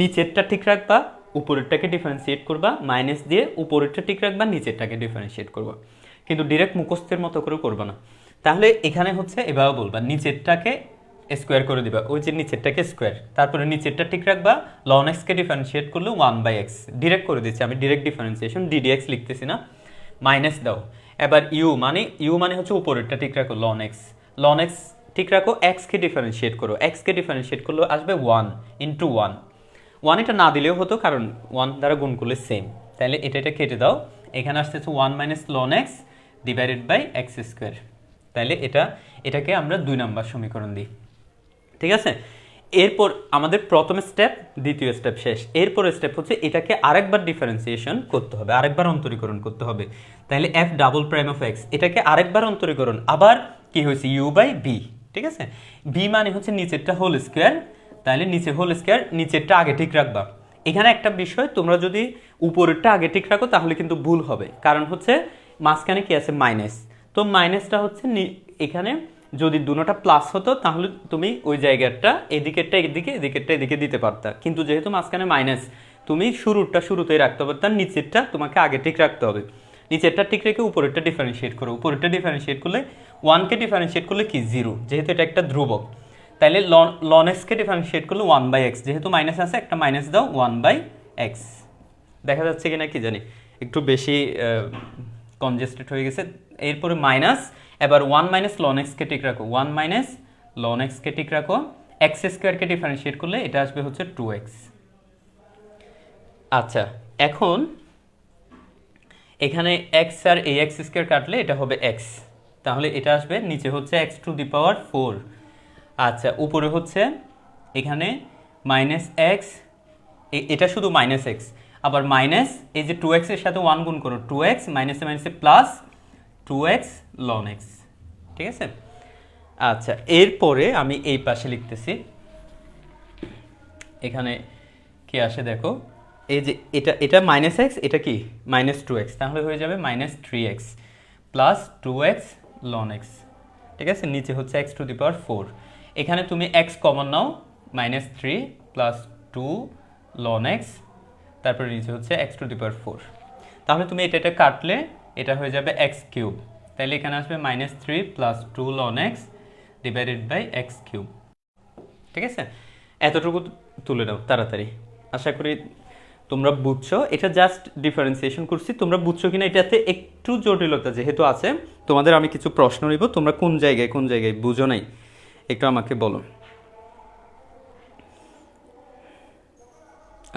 নিচেরটা ঠিক রাখবা, উপরেরটাকে ডিফারেন্সিয়েট করবা, মাইনাস দিয়ে উপরেরটা ঠিক রাখবা, নিচেরটাকে ডিফারেন্সিয়েট করবা, কিন্তু ডিরেক্ট মুখস্থের মতো করে করবা না। তাহলে এখানে হচ্ছে এভাবে বলবা, নিচেরটাকে স্কোয়ার করে দিবা, ওই যে নিচেরটাকে স্কোয়ার, তারপরে নিচেরটা ঠিক রাখবা, লন এক্সকে ডিফারেন্সিয়েট করলে 1/x, ডিরেক্ট করে দিচ্ছি আমি, ডিরেক্ট ডিফারেন্সিয়েশন, ডিডিএক্স লিখতেছি না, মাইনাস দাও। এবার ইউ মানে হচ্ছে উপরেরটা ঠিক রাখো, লন এক্স ঠিক রাখো, এক্সকে ডিফারেন্সিয়েট করো, এক্সকে ডিফারেন্সিয়েট করলে আসবে 1 ইন্টু 1, 1 এটা না দিলেও হতো, কারণ 1 দ্বারা গুণ করলে সেম, তাহলে এটা কেটে দাও, এখানে আসতেছে 1 minus ln X divided by X square. তাহলে এটাকে আমরা 2 নাম্বার সমীকরণ দিই, ঠিক আছে? এরপর আমাদের প্রথম স্টেপ, দ্বিতীয় স্টেপ শেষ। এরপরের স্টেপ হচ্ছে এটাকে আরেকবার ডিফারেন্সিয়েশন করতে হবে, আরেকবার অন্তরীকরণ করতে হবে। তাহলে F double prime of x, এটাকে আরেকবার অন্তরীকরণ, আবার কি হয়েছে, ইউ বাই বি, ঠিক আছে? বি মানে হচ্ছে নিচেরটা হোল স্কোয়ার, তাহলে নিচে হোল স্কোয়ার, নিচেরটা আগে ঠিক রাখবা। এখানে একটা বিষয়, তোমরা যদি উপরেরটা আগে ঠিক রাখো তাহলে কিন্তু ভুল হবে, কারণ হচ্ছে মাঝখানে কি আছে, মাইনাস। তো মাইনাসটা হচ্ছে এখানে যদি দুটোটা প্লাস হতো, তাহলে তুমি ওই জায়গাটা এদিকেরটা এদিকে, এদিকেরটা এদিকে দিতে পারতা, কিন্তু যেহেতু মাঝখানে মাইনাস, তুমি শুরুতেই রাখতে হবে, তার নিচেরটা তোমাকে আগে ঠিক রাখতে হবে। নিচেরটা ঠিক রেখে উপরেরটা ডিফারেন্সিয়েট করো, উপরেরটা ডিফারেন্সিয়েট করলে 1কে ডিফারেন্সিয়েট করলে কি 0, যেহেতু এটা একটা ধ্রুবক। তাইলে লন এক্সকে ডিফারেন্সিয়েট করলে 1/x, যেহেতু মাইনাস আছে একটা মাইনাস দাও, 1/x। দেখা যাচ্ছে কিনা কি জানি, একটু বেশি কনজেস্টেড হয়ে গেছে। এরপরে মাইনাস, এবার 1 মাইনাস লন এক্সকে ঠিক রাখো, 1 মাইনাস লন এক্সকে ঠিক রাখো, এক্স স্কোয়ারকে ডিফারেন্সিয়েট করলে এটা আসবে হচ্ছে 2x। আচ্ছা এখন এখানে এক্স আর এই এক্স স্কোয়ার কাটলে এটা হবে এক্স, তাহলে এটা আসবে নিচে হচ্ছে এক্স টু দি পাওয়ার 4। আচ্ছা উপরে হচ্ছে এখানে মাইনাস এক্স, এটা শুধু মাইনাস এক্স, আবার মাইনাস এই যে 2x এর সাথে 1 গুণ করো, 2x মাইনাসে মাইনাসে প্লাস 2x লন এক্স, ঠিক আছে? আচ্ছা এরপরে আমি এই পাশে লিখতেছি, এখানে কি আসে দেখো, এই যে এটা মাইনাস এক্স, এটা কি মাইনাস 2x, তাহলে হয়ে যাবে minus 3x plus 2x loan x, ঠিক আছে? নিচে হচ্ছে এক্স টু দি পাওয়ার 4, এখানে তুমি x কমন নাও, মাইনাস 3 প্লাস 2 লন এক্স, তারপরে নিচে হচ্ছে এক্স টু দি পাওয়ার 4। তাহলে তুমি এটা কাটলে এটা হয়ে যাবে এক্স কিউব, তাহলে এখানে আসবে minus 3 plus 2 ln X divided by X cube, ঠিক আছে? এতটুকু তুলে নাও তাড়াতাড়ি, আশা করি তোমরা বুঝছো, এটা জাস্ট ডিফারেন্সিয়েশন করছি, তোমরা বুঝছো কিনা এটাতে একটু জটিলতা যেহেতু আছে, তোমাদের আমি কিছু প্রশ্ন নিব, তোমরা কোন জায়গায় বুঝো নাই একটু আমাকে বলো।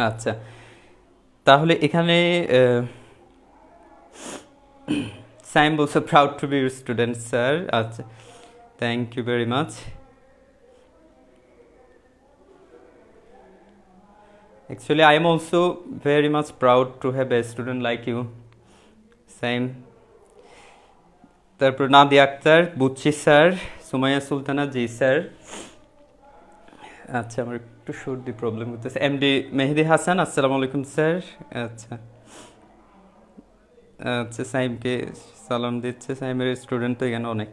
আচ্ছা, তাহলে এখানে সাইম বলছে proud to be your student sir. আচ্ছা, thank you very much. Actually, I am also very much proud to have a student like you. Same. তারপর নাদিয়া আক্তার, বুচ্চি স্যার, সুমাইয়া সুলতানা, জি স্যার। আচ্ছা, আমার একটু সর্দি প্রবলেম হতেছে। এমডি মেহেদি হাসান, আসসালামু আলাইকুম স্যার। আচ্ছা আচ্ছা, সাইমকে সালাম দিচ্ছে। সাইমের স্টুডেন্ট তো এখানে অনেক।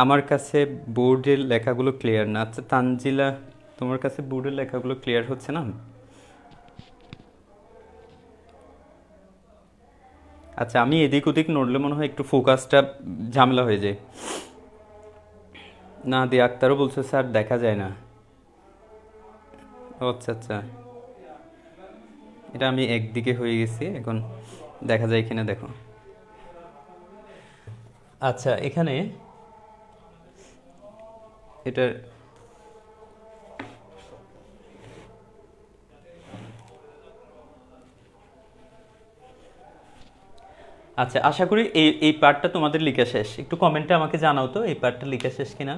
আমার কাছে বোর্ডের লেখাগুলো ক্লিয়ার না। আচ্ছা তানজিলা, তোমার কাছে বোর্ডের লেখাগুলো ক্লিয়ার হচ্ছে না? আচ্ছা, আমি এদিক ওদিক নড়লে মনে হয় একটু ফোকাসটা ঝামেলা হয়ে যায়। না দি আক্তারও বলছে স্যার দেখা যায় না। আচ্ছা আচ্ছা, এটা আমি একদিকে হয়ে গেছি, এখন দেখা যায় কিনা দেখো। আচ্ছা, এখানে এটার আচ্ছা, আশা করি এই পার্টটা তোমাদের লিখা শেষ। একটু কমেন্টে আমাকে জানাও তো এই পার্টটা লিখা শেষ কিনা।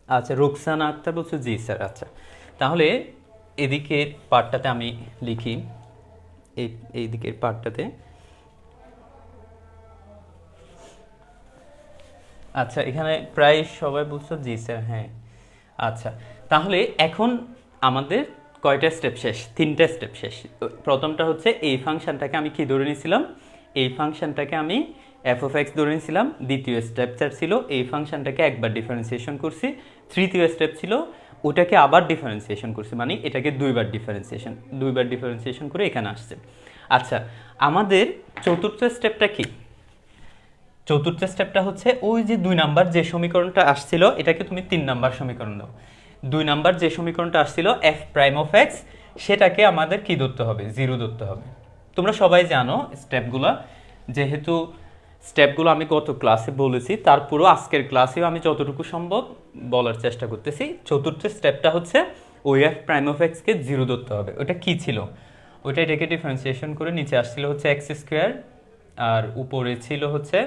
আচ্ছা, রুকসানা আক্তার বলছো জি স্যার। আচ্ছা, তাহলে এদিকের পার্টটাতে আমি লিখি, এই দিকের পার্টটাতে। আচ্ছা, এখানে প্রায় সবাই বলছো জি স্যার। হ্যাঁ, আচ্ছা, তাহলে এখন আমাদের কয়টা স্টেপ শেষ? 3টা স্টেপ শেষ। প্রথমটা হচ্ছে এই ফাংশনটাকে আমি কি ধরে নিয়েছিলাম? এই ফাংশনটাকে আমি এফ অফ এক্স ধরে নিয়েছিলাম। দ্বিতীয় স্টেপটা ছিল এই ফাংশনটাকে একবার ডিফারেন্সিয়েশন করছি। তৃতীয় স্টেপ ছিল ওটাকে আবার ডিফারেন্সিয়েশন করছি, মানে এটাকে দুইবার ডিফারেন্সিয়েশন করে এখানে আসছে। আচ্ছা, আমাদের চতুর্থ স্টেপটা কি? চতুর্থ স্টেপটা হচ্ছে ওই যে 2 নাম্বার যে সমীকরণটা আসছিল এটাকে তুমি 3 নাম্বার সমীকরণ দাও। 2 নাম্বার যে সমীকরণটা আসছিল এফ প্রাইম অফ এক্স, সেটাকে আমাদের কি ধরতে হবে? 0 ধরতে হবে। তোমরা সবাই জানো স্টেপগুলো, যেহেতু স্টেপগুলো আমি গত ক্লাসে বলেছি, তারপরও আজকের ক্লাসেও আমি যতটুকু সম্ভব বলার চেষ্টা করতেছি। চতুর্থ স্টেপটা হচ্ছে ওই এফ প্রাইম অফ এক্সকে 0 ধরতে হবে। ওটা কি ছিল? ওটা এটাকে ডিফারেন্সিয়েশন করে নিচে আসছিল হচ্ছে এক্স স্কোয়ার, আর উপরে ছিল হচ্ছে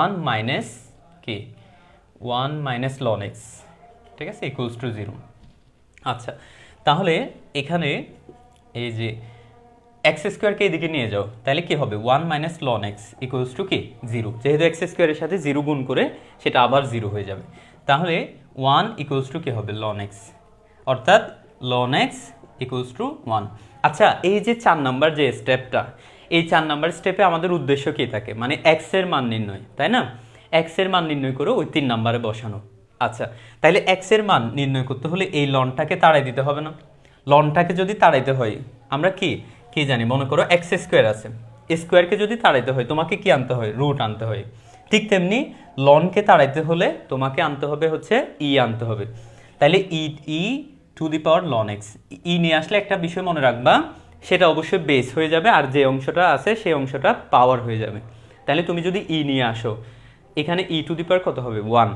1 মাইনাস কি 1 মাইনাস লন এক্স, ঠিক আছে, ইকুয়ালস টু 0। আচ্ছা, তাহলে এখানে এই যে এক্স স্কোয়ারকে এদিকে নিয়ে যাও, তাহলে কি হবে? 1 minus ln x equals to কি 0। যেহেতু এক্স স্কোয়ারের সাথে 0 গুণ করে সেটা আবার 0 হয়ে যাবে, তাহলে 1 ইকুয়ালস টু কি হবে? লন এক্স, অর্থাৎ লন এক্স ইকুয়ালস টু 1। আচ্ছা, এই যে 4 নাম্বার যে স্টেপটা, এই 4 নাম্বার স্টেপে আমাদের উদ্দেশ্য কি থাকে? মানে এক্স এর মান নির্ণয়, তাই না? এক্স এর মান নির্ণয় করে ওই 3 নাম্বারে বসানো। আচ্ছা, তাহলে এক্স এর মান নির্ণয় করতে হলে এই লনটাকে তাড়াই দিতে হবে না? লনটাকে যদি তাড়াইতে হয় আমরা কি কি জানি? মনে করো এক্স স্কোয়ার আছে, স্কোয়ারকে যদি তাড়াইতে হয় তোমাকে কি আনতে হয়? রুট আনতে হয়। ঠিক তেমনি লনকে তাড়াইতে হলে তোমাকে আনতে হবে হচ্ছে ই আনতে হবে। তাহলে e to the power ln x, e নিয়ে আসলে একটা বিষয় মনে রাখবা, সেটা অবশ্যই বেস হয়ে যাবে, আর যে অংশটা আছে সেই অংশটা পাওয়ার হয়ে যাবে। তাহলে তুমি যদি ই নিয়ে আসো, এখানে ই টু দি পাওয়ার কত হবে? 1।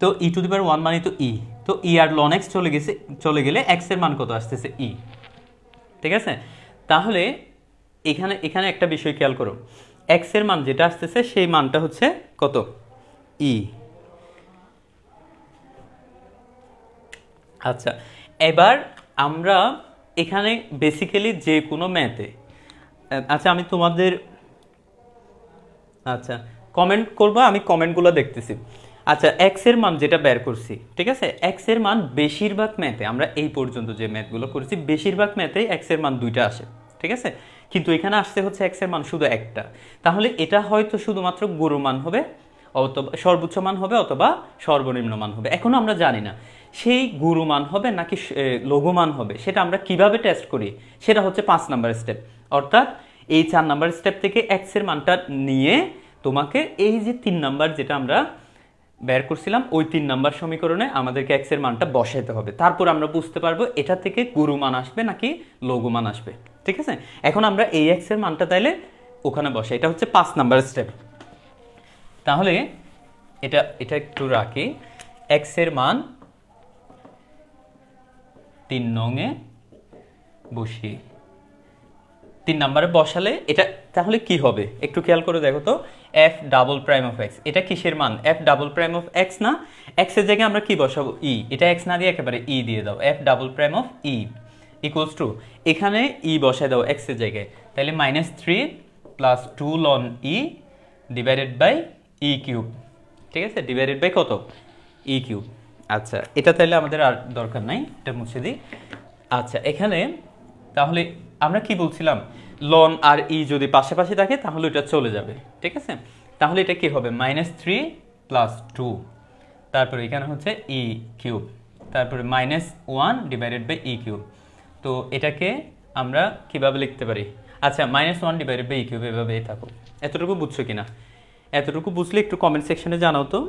তো ই টু দি পাওয়ার 1 মানে তো ই, তো ই আর লন এক্স চলে গেলে এক্স এর মান কত আসতেছে? ই। ঠিক আছে, তাহলে এখানে এখানে একটা বিষয় খেয়াল করো, এক্স এর মান যেটা আসতেছে সেই মানটা হচ্ছে কত? ই। আচ্ছা, এবার আমরা এখানে বেসিক্যালি যে কোনো ম্যাথে, আচ্ছা আমি তোমাদের, আচ্ছা কমেন্ট করবো, আমি কমেন্টগুলো দেখতেছি। আচ্ছা, এক্স এর মান যেটা বের করছি, ঠিক আছে, এক্স এর মান বেশিরভাগ ম্যাথে, আমরা এই পর্যন্ত যে ম্যাথগুলো করেছি বেশিরভাগ ম্যাথে এক্স এর মান 2টা আসে, ঠিক আছে, কিন্তু এখানে আসতে হচ্ছে এক্স এর মান শুধু একটা। তাহলে এটা হয়তো শুধুমাত্র গুরু মান হবে, অথবা সর্বোচ্চ মান হবে, অথবা সর্বনিম্ন মান হবে। এখনো আমরা জানি না সেই গুরু মান হবে নাকি লঘু মান হবে। সেটা আমরা কিভাবে টেস্ট করি? সেটা হচ্ছে 5 নাম্বার স্টেপ, অর্থাৎ এই 4 নাম্বার স্টেপ থেকে এক্স এর মানটা নিয়ে তোমাকে এই যে 3 নাম্বার যেটা আমরা বের করছিলাম, ওই 3 নাম্বার সমীকরণে আমাদেরকে x এর মানটা বসাইতে হবে, তারপর আমরা বুঝতে পারবো এটা থেকে গুরু মান আসবে নাকি লঘু মান আসবে। ঠিক আছে, এখন আমরা এই x এর মানটা তাইলে ওখানে বসাই, এটা হচ্ছে 5 নাম্বার স্টেপ। তাহলে এটা এটা একটু রাখি, x এর মান 3 নংয়ে বসি, 3 নম্বরে বসালে এটা তাহলে কি হবে একটু খেয়াল করে দেখো তো, f double prime of x, এটা কিসের মান, f double prime of x না, x এর জায়গায় আমরা কি বসাবো, e, এটা x না দিয়ে একেবারে e দিয়ে দাও, f double prime of e equals to, এখানে e বসায় দাও x এর জায়গায়, তাহলে -3 plus 2 ln e divided by e cube. ঠিক আছে, ডিভাইডেড বাই কত, e কিউব। আচ্ছা, এটা তাহলে আমাদের আর দরকার নাই, এটা মুছে দিই। আচ্ছা, এখানে তাহলে আমরা কি বলছিলাম, লন আর ই যদি পাশাপাশি থাকে তাহলে এটা চলে যাবে। ঠিক আছে, তাহলে এটা কি হবে, -3 প্লাস 2, তারপরে এখানে হচ্ছে ই কিউব, তারপরে -1 ডিভাইডেড বাই ই কিউব। তো এটাকে আমরা কিভাবে লিখতে পারি, আচ্ছা -1 ডিভাইডেড বাই ই কিউব, এভাবেই থাকুক। এতটুকু বুঝছো কিনা, এতটুকু বুঝলে একটু কমেন্ট সেকশনে জানাও তো।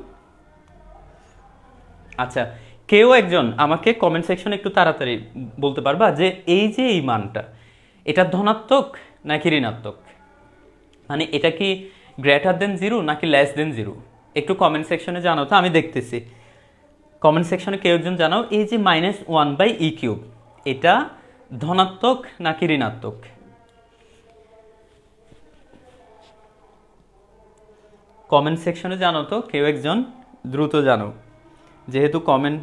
আচ্ছা, কেউ একজন আমাকে কমেন্ট সেকশনে একটু তাড়াতাড়ি বলতে পারবা যে এই যে এই মানটা, এটা ধনাত্মক নাকি ঋণাত্মক, মানে এটা কি গ্রেটার দেন 0 নাকি লেস দেন 0, একটু কমেন্ট সেকশনে জানাও তো, আমি দেখতেছি। কমেন্ট সেকশনে কেউ একজন জানাও, এই যে -1 বাই ই কিউব, এটা ধনাত্মক নাকি ঋণাত্মক। কমেন্ট সেকশনে জানো তো কেউ একজন, দ্রুত জানো, যেহেতু কমেন্ট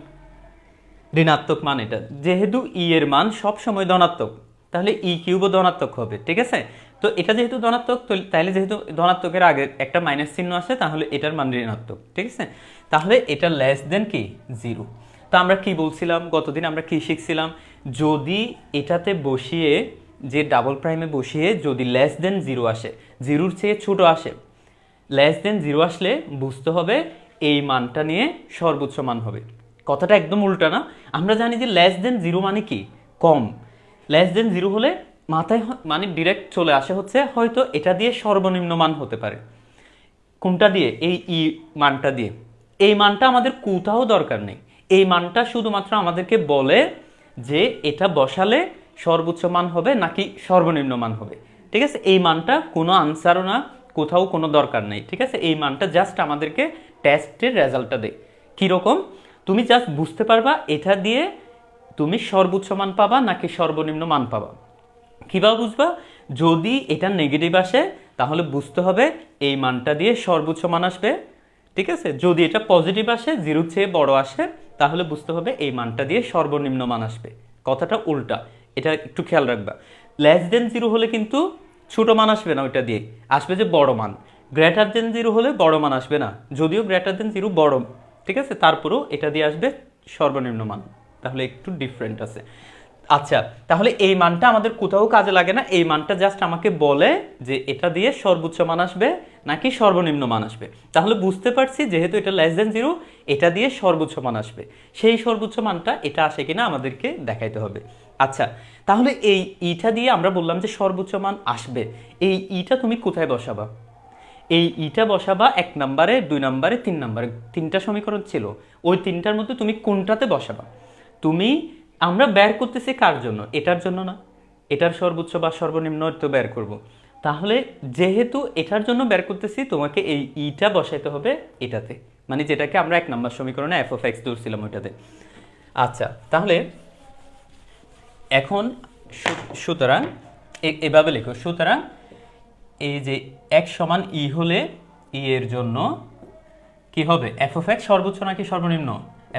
ঋণাত্মক মান, এটা যেহেতু ই এর মান সব সময় ধনাত্মক, তাহলে ই কিউবও ধনাত্মক হবে। ঠিক আছে, তো এটা যেহেতু ধনাত্মক, তাহলে যেহেতু ধনাত্মকের আগে একটা মাইনাস চিহ্ন আসে, তাহলে এটার মান ঋণাত্মক। ঠিক আছে, তাহলে এটা লেস দেন কি 0। তো আমরা কি বলছিলাম গতদিন, আমরা কি শিখছিলাম, যদি এটাতে বসিয়ে, যে ডাবল প্রাইমে বসিয়ে যদি লেস দেন 0 আসে, 0-র চেয়ে ছোট আসে, লেস দেন 0 আসলে বুঝতে হবে এই মানটা নিয়ে সর্বোচ্চ মান হবে। কথাটা একদম উল্টা না, আমরা জানি যে লেস দেন 0 মানে কি, কম। লেস দেন 0 হলে মাথায় মানে ডিরেক্ট চলে আসে হচ্ছে হয়তো এটা দিয়ে সর্বনিম্ন মান হতে পারে। কোনটা দিয়ে, এই ই মানটা দিয়ে। এই মানটা আমাদের কোথাও দরকার নেই, এই মানটা শুধুমাত্র আমাদেরকে বলে যে এটা বসালে সর্বোচ্চ মান হবে নাকি সর্বনিম্ন মান হবে। ঠিক আছে, এই মানটা কোনো আনসারও না, কোথাও কোনো দরকার নেই। ঠিক আছে, এই মানটা জাস্ট আমাদেরকে টেস্টের রেজাল্টটা দেয়। কীরকম, তুমি জাস্ট বুঝতে পারবা এটা দিয়ে তুমি সর্বোচ্চ মান পাবা নাকি সর্বনিম্ন মান পাবা। কীভাবে বুঝবা, যদি এটা নেগেটিভ আসে তাহলে বুঝতে হবে এই মানটা দিয়ে সর্বোচ্চ মান আসবে। ঠিক আছে, যদি এটা পজিটিভ আসে, 0-র চেয়ে বড় আসে, তাহলে বুঝতে হবে এই মানটা দিয়ে সর্বনিম্ন মান আসবে। কথাটা উল্টা, এটা একটু খেয়াল রাখবা। লেস দেন 0 হলে কিন্তু ছোট মান আসবে না, ওইটা দিয়ে আসবে যে বড় মান। গ্রেটার দেন 0 হলে বড় মান আসবে না, যদিও গ্রেটার দেন 0 বড়, ঠিক আছে, তারপরেও এটা দিয়ে আসবে সর্বনিম্ন মান, তাহলে একটু ডিফারেন্ট আছে। আচ্ছা, তাহলে এই মানটা আমাদের কোথাও কাজে লাগে না, এই মানটা জাস্ট আমাকে বলে যে এটা দিয়ে সর্বোচ্চ মান আসবে নাকি সর্বনিম্ন মান আসবে। তাহলে বুঝতে পারছি যেহেতু এটা লেস দেন 0, এটা দিয়ে সর্বোচ্চ মান আসবে, সেই সর্বোচ্চ মানটা এটা আসে কিনা আমাদেরকে দেখাইতে হবে। আচ্ছা, তাহলে এই ইটা দিয়ে আমরা বললাম যে সর্বোচ্চ মান আসবে, এই ইটা তুমি কোথায় বসাবা, এই ইটা বসাবা 1 নম্বরে, 2 নম্বরে, 3 নম্বরে, 3টা সমীকরণ ছিল, ওই 3টার মধ্যে তুমি কোনটাতে বসাবা। তুমি, আমরা বের করতেছি কার জন্য, এটার জন্য না, এটার সর্বোচ্চ বা সর্বনিম্ন তো বের করব। তাহলে যেহেতু এটার জন্য বের করতেছি, তোমাকে এই ইটা বসাইতে হবে এটাতে, মানে যেটাকে আমরা 1 নম্বর সমীকরণে f of x ধরছিলাম ওইটাতে। আচ্ছা, তাহলে এখন সুতরাং এভাবে লেখো, সুতরাং এই যে x সমান ই হলে ই এর জন্য কি হবে, f of x সর্বোচ্চ নাকি সর্বনিম্ন,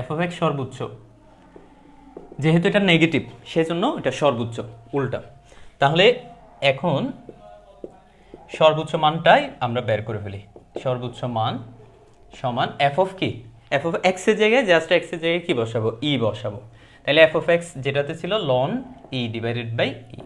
f of x সর্বোচ্চ, যেহেতু এটা নেগেটিভ সেজন্য এটা সর্বোচ্চ, উল্টা। তাহলে এখন সর্বোচ্চ মানটাই আমরা বের করে ফেলি, সর্বোচ্চ মান সমান f of কি, f of x এর জায়গায় জাস্ট x এর জায়গায় কি বসাবো, e বসাবো। তাহলে f of x যেটাতে ছিল ln e divided by e।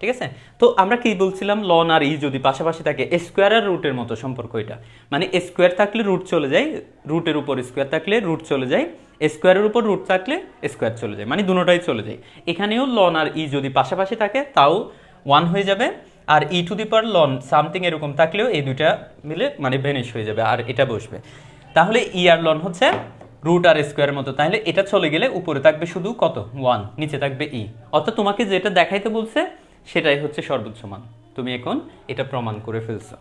ঠিক আছে, তো আমরা কি বলছিলাম, লন আর ই যদি পাশাপাশি থাকে, স্কোয়ার আর রুটের মতো সম্পর্ক এটা, মানে স্কোয়ার থাকলে রুট চলে যায়, রুটের উপর স্কোয়ার থাকলে রুট চলে যায়, স্কোয়ারের উপর রুট থাকলে স্কোয়ার চলে যায়, মানে দুটোটাই চলে যায়। এখানেও লন আর ই যদি পাশাপাশি থাকে তাও 1 হয়ে যাবে, আর e to the power ln something এরকম থাকলেও এই দুইটা মিলে মানে ভেনিশ হয়ে যাবে, আর এটা বসবে। তাহলে ই আর লন হচ্ছে রুট আর স্কোয়ারের মতো, তাহলে এটা চলে গেলে উপরে থাকবে শুধু কত 1, নিচে থাকবে ই। অর্থাৎ তোমাকে যেটা দেখাইতে বলছে সেটাই হচ্ছে সর্বোচ্চ মান। তুমি এখন এটা প্রমাণ করে ফেলছো,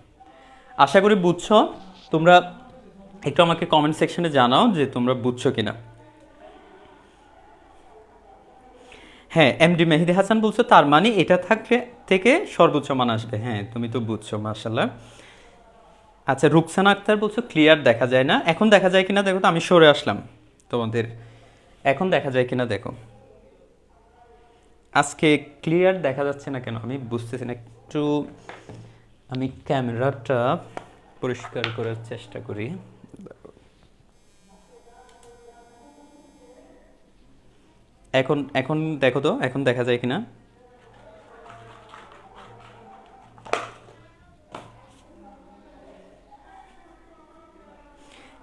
আশা করি বুঝছো। তোমরা একটু আমাকে কমেন্ট সেকশনে জানাও যে তোমরা বুঝছো কিনা। হ্যাঁ, এমডি মেহেদি হাসান বলছো তার মানে এটা থাকবে থেকে সর্বোচ্চ মান আসবে। হ্যাঁ, তুমি তো বুঝছো, মাশাআল্লাহ। আচ্ছা, রুকসানা আক্তার বলছো ক্লিয়ার দেখা যায় না। এখন দেখা যায় কিনা দেখো তো, আমি সরে আসলাম তোমাদের, এখন দেখা যায় কিনা দেখো। আজকে ক্লিয়ার দেখা যাচ্ছে না কেন আমি বুঝতেছি না। একটু আমি ক্যামেরাটা পরিষ্কার করার চেষ্টা করি। এখন এখন দেখো তো, এখন দেখা যায় কিনা।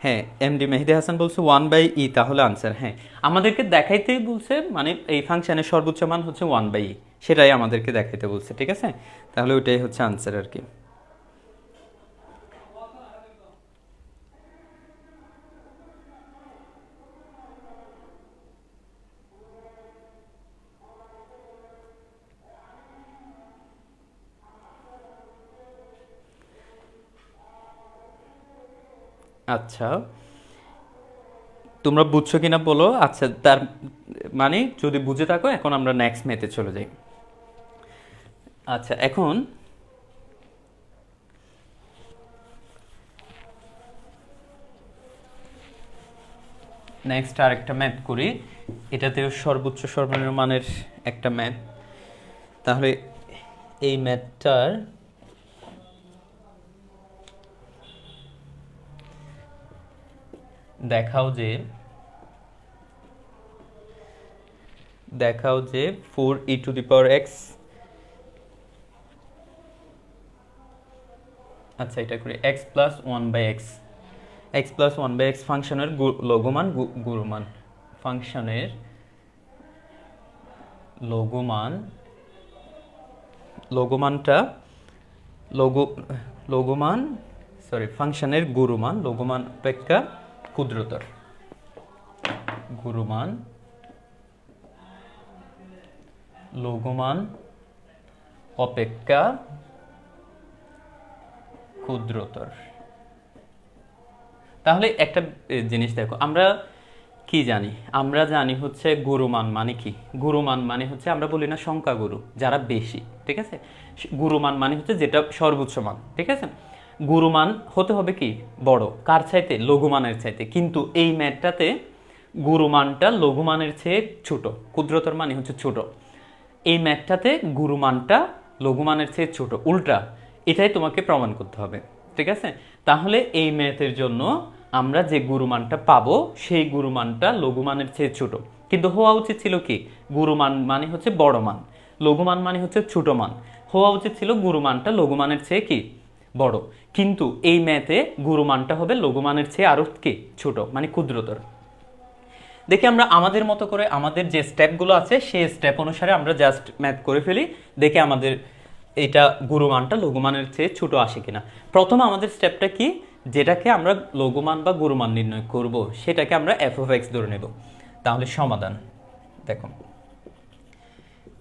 হ্যাঁ, এমডি মেহেদি হাসান বলছে 1/e তাহলে আনসার। হ্যাঁ, আমাদেরকে দেখাইতেই বলছে, মানে এই ফাংশনের সর্বোচ্চ মান হচ্ছে 1/e, সেটাই আমাদেরকে দেখাইতে বলছে। ঠিক আছে, তাহলে ওইটাই হচ্ছে আনসার আর কি। আচ্ছা, তোমরা বুঝছো কিনা বলো। আচ্ছা, তার মানে যদি বুঝে থাকো এখন আমরা নেক্সট মেতে চলে যাই। আচ্ছা, এখন নেক্সট আরেকটা ম্যাথ করি, এটাতেও সর্বোচ্চ সর্বনিম্ন মানের একটা ম্যাথ। তাহলে এই ম্যাথটার দেখাও যে 4e⁴x, আচ্ছা এটা করি x plus 1/x, x plus 1/x ফাংশনের লঘুমান গুরুমান, ফাংশনের লঘুমানটা লঘুমান ফাংশনের গুরুমান লঘুমান অপেক্ষা ক্ষুদ্রতর, গুরুমান লঘুমান অপেক্ষা ক্ষুদ্রতর। তাহলে একটা জিনিস দেখো, আমরা কি জানি, আমরা জানি হচ্ছে গুরুমান মানে কি। গুরুমান মানে হচ্ছে আমরা বলি না সংখ্যা গুরু যারা বেশি, ঠিক আছে। গুরুমান মানে হচ্ছে যেটা সর্বোচ্চ মান, ঠিক আছে। গুরুমান হতে হবে কি বড়, কার চাইতে, লঘুমানের চাইতে। কিন্তু এই ম্যাথটাতে গুরুমানটা লঘুমানের চেয়ে ছোট, ক্ষুদ্রতর মানে হচ্ছে ছোট। এই ম্যাথটাতে গুরুমানটা লঘুমানের চেয়ে ছোট, উল্টা। এটাই তোমাকে প্রমাণ করতে হবে, ঠিক আছে। তাহলে এই ম্যাথের জন্য আমরা যে গুরুমানটা পাবো সেই গুরুমানটা লঘুমানের চেয়ে ছোট। কিন্তু হওয়া উচিত ছিল কি, গুরুমান মানে হচ্ছে বড় মান, লঘুমান মানে হচ্ছে ছোট মান। হওয়া উচিত ছিল গুরুমানটা লঘুমানের চেয়ে কি বড়, কিন্তু এই ম্যাথে গুরুমানটা হবে লঘুমানের চেয়ে আরো কি ছোট, মানে ক্ষুদ্রতর। দেখি আমরা আমাদের মতো করে আমাদের যে স্টেপগুলো আছে সেই স্টেপ অনুসারে আমরা জাস্ট ম্যাথ করে ফেলি, দেখে আমাদের এটা গুরুমানটা লঘুমানের চেয়ে ছোট আসে কিনা। প্রথমে আমাদের স্টেপটা কি, যেটাকে আমরা লঘুমান বা গুরুমান নির্ণয় করব সেটাকে আমরা f(x) ধরে নেব। তাহলে সমাধান দেখো,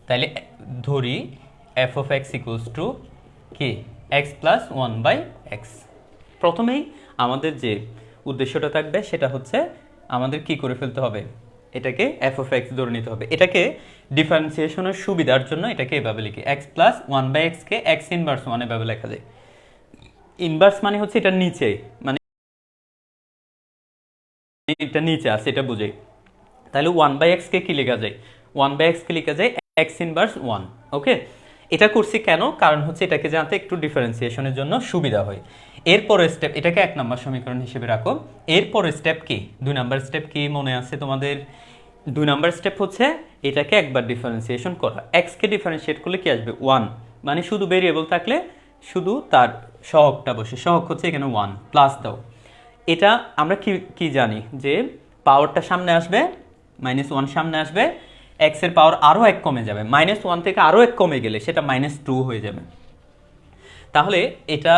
তাহলে ধরি f(x) কি x প্লাস 1/x। প্রথমেই আমাদের যে উদ্দেশ্যটা থাকবে সেটা হচ্ছে আমাদের কি করে ফেলতে হবে, এটাকে f(x) ধরে নিতে হবে। এটাকে ডিফারেন্সিয়েশনের সুবিধার জন্য এটাকে এভাবে লিখি, x প্লাস 1/x কে x ইনভার্স 1 এভাবে লেখা যায়। ইনভার্স মানে হচ্ছে এটা নিচে, মানে এটা নিচে আছে এটা বুঝাই। তাহলে 1/x কে কি লেখা যায়, 1/x কে লেখা যায় x ইনভার্স 1। ওকে, এটা করছি কেন, কারণ হচ্ছে এটাকে জানতে একটু ডিফারেন্সিয়েশনের জন্য সুবিধা হয়। এরপরের স্টেপ, এটাকে 1 নম্বর সমীকরণ হিসেবে রাখো। এরপরের স্টেপ কি, 2 নম্বর স্টেপ কি মনে আছে তোমাদের? 2 নম্বর স্টেপ হচ্ছে এটাকে একবার ডিফারেন্সিয়েশন করা। x কে ডিফারেন্সিয়েট করলে কি আসবে 1, মানে শুধু ভেরিয়েবল থাকলে শুধু তার সহগটা বসে, সহগ হচ্ছে এখানে 1, প্লাস দাও। এটা আমরা কি জানি যে পাওয়ারটা সামনে আসবে, -1 সামনে আসবে, x এর পাওয়ার আরও 1 কমে যাবে, -1 থেকে আরও 1 কমে গেলে সেটা -2 হয়ে যাবে। তাহলে এটা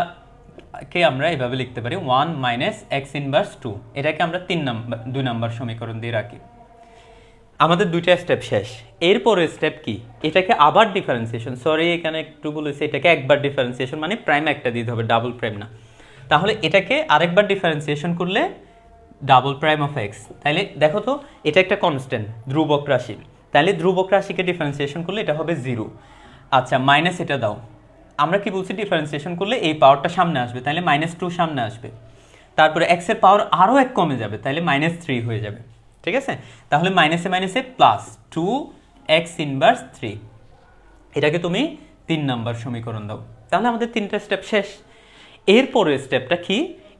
কে আমরা এভাবে লিখতে পারি 1 মাইনাস এক্স ইনভার্স 2, এটাকে আমরা 2 নাম্বার সমীকরণ দিয়ে রাখি। আমাদের দুইটা স্টেপ শেষ। এরপরে স্টেপ কি, এটাকে আবার ডিফারেন্সিয়েশন, সরি এখানে একটু বলেছি, এটাকে একবার ডিফারেন্সিয়েশন মানে প্রাইম একটা দিতে হবে, ডাবল প্রাইম না। তাহলে এটাকে আরেকবার ডিফারেন্সিয়েশন করলে ডাবল প্রাইম অফ এক্স, তাহলে দেখো তো এটা একটা কনস্ট্যান্ট ধ্রুবক রাশি, তাহলে ধ্রুবক রাশিকে ডিফারেন্সিয়েশন করলে এটা হবে 0। আচ্ছা মাইনাস এটা দাও, আমরা কি বলছি ডিফারেন্সিয়েশন করলে এই পাওয়ারটা সামনে আসবে, তাহলে -2 সামনে আসবে, তারপরে এক্স এর পাওয়ার আরও এক কমে যাবে, তাহলে -3 হয়ে যাবে, ঠিক আছে। তাহলে মাইনাসে মাইনাসে প্লাস 2x ইনভার্স 3, এটাকে তুমি 3 নাম্বার সমীকরণ দাও। তাহলে আমাদের 3টা স্টেপ শেষ। এরপরের স্টেপটা কি,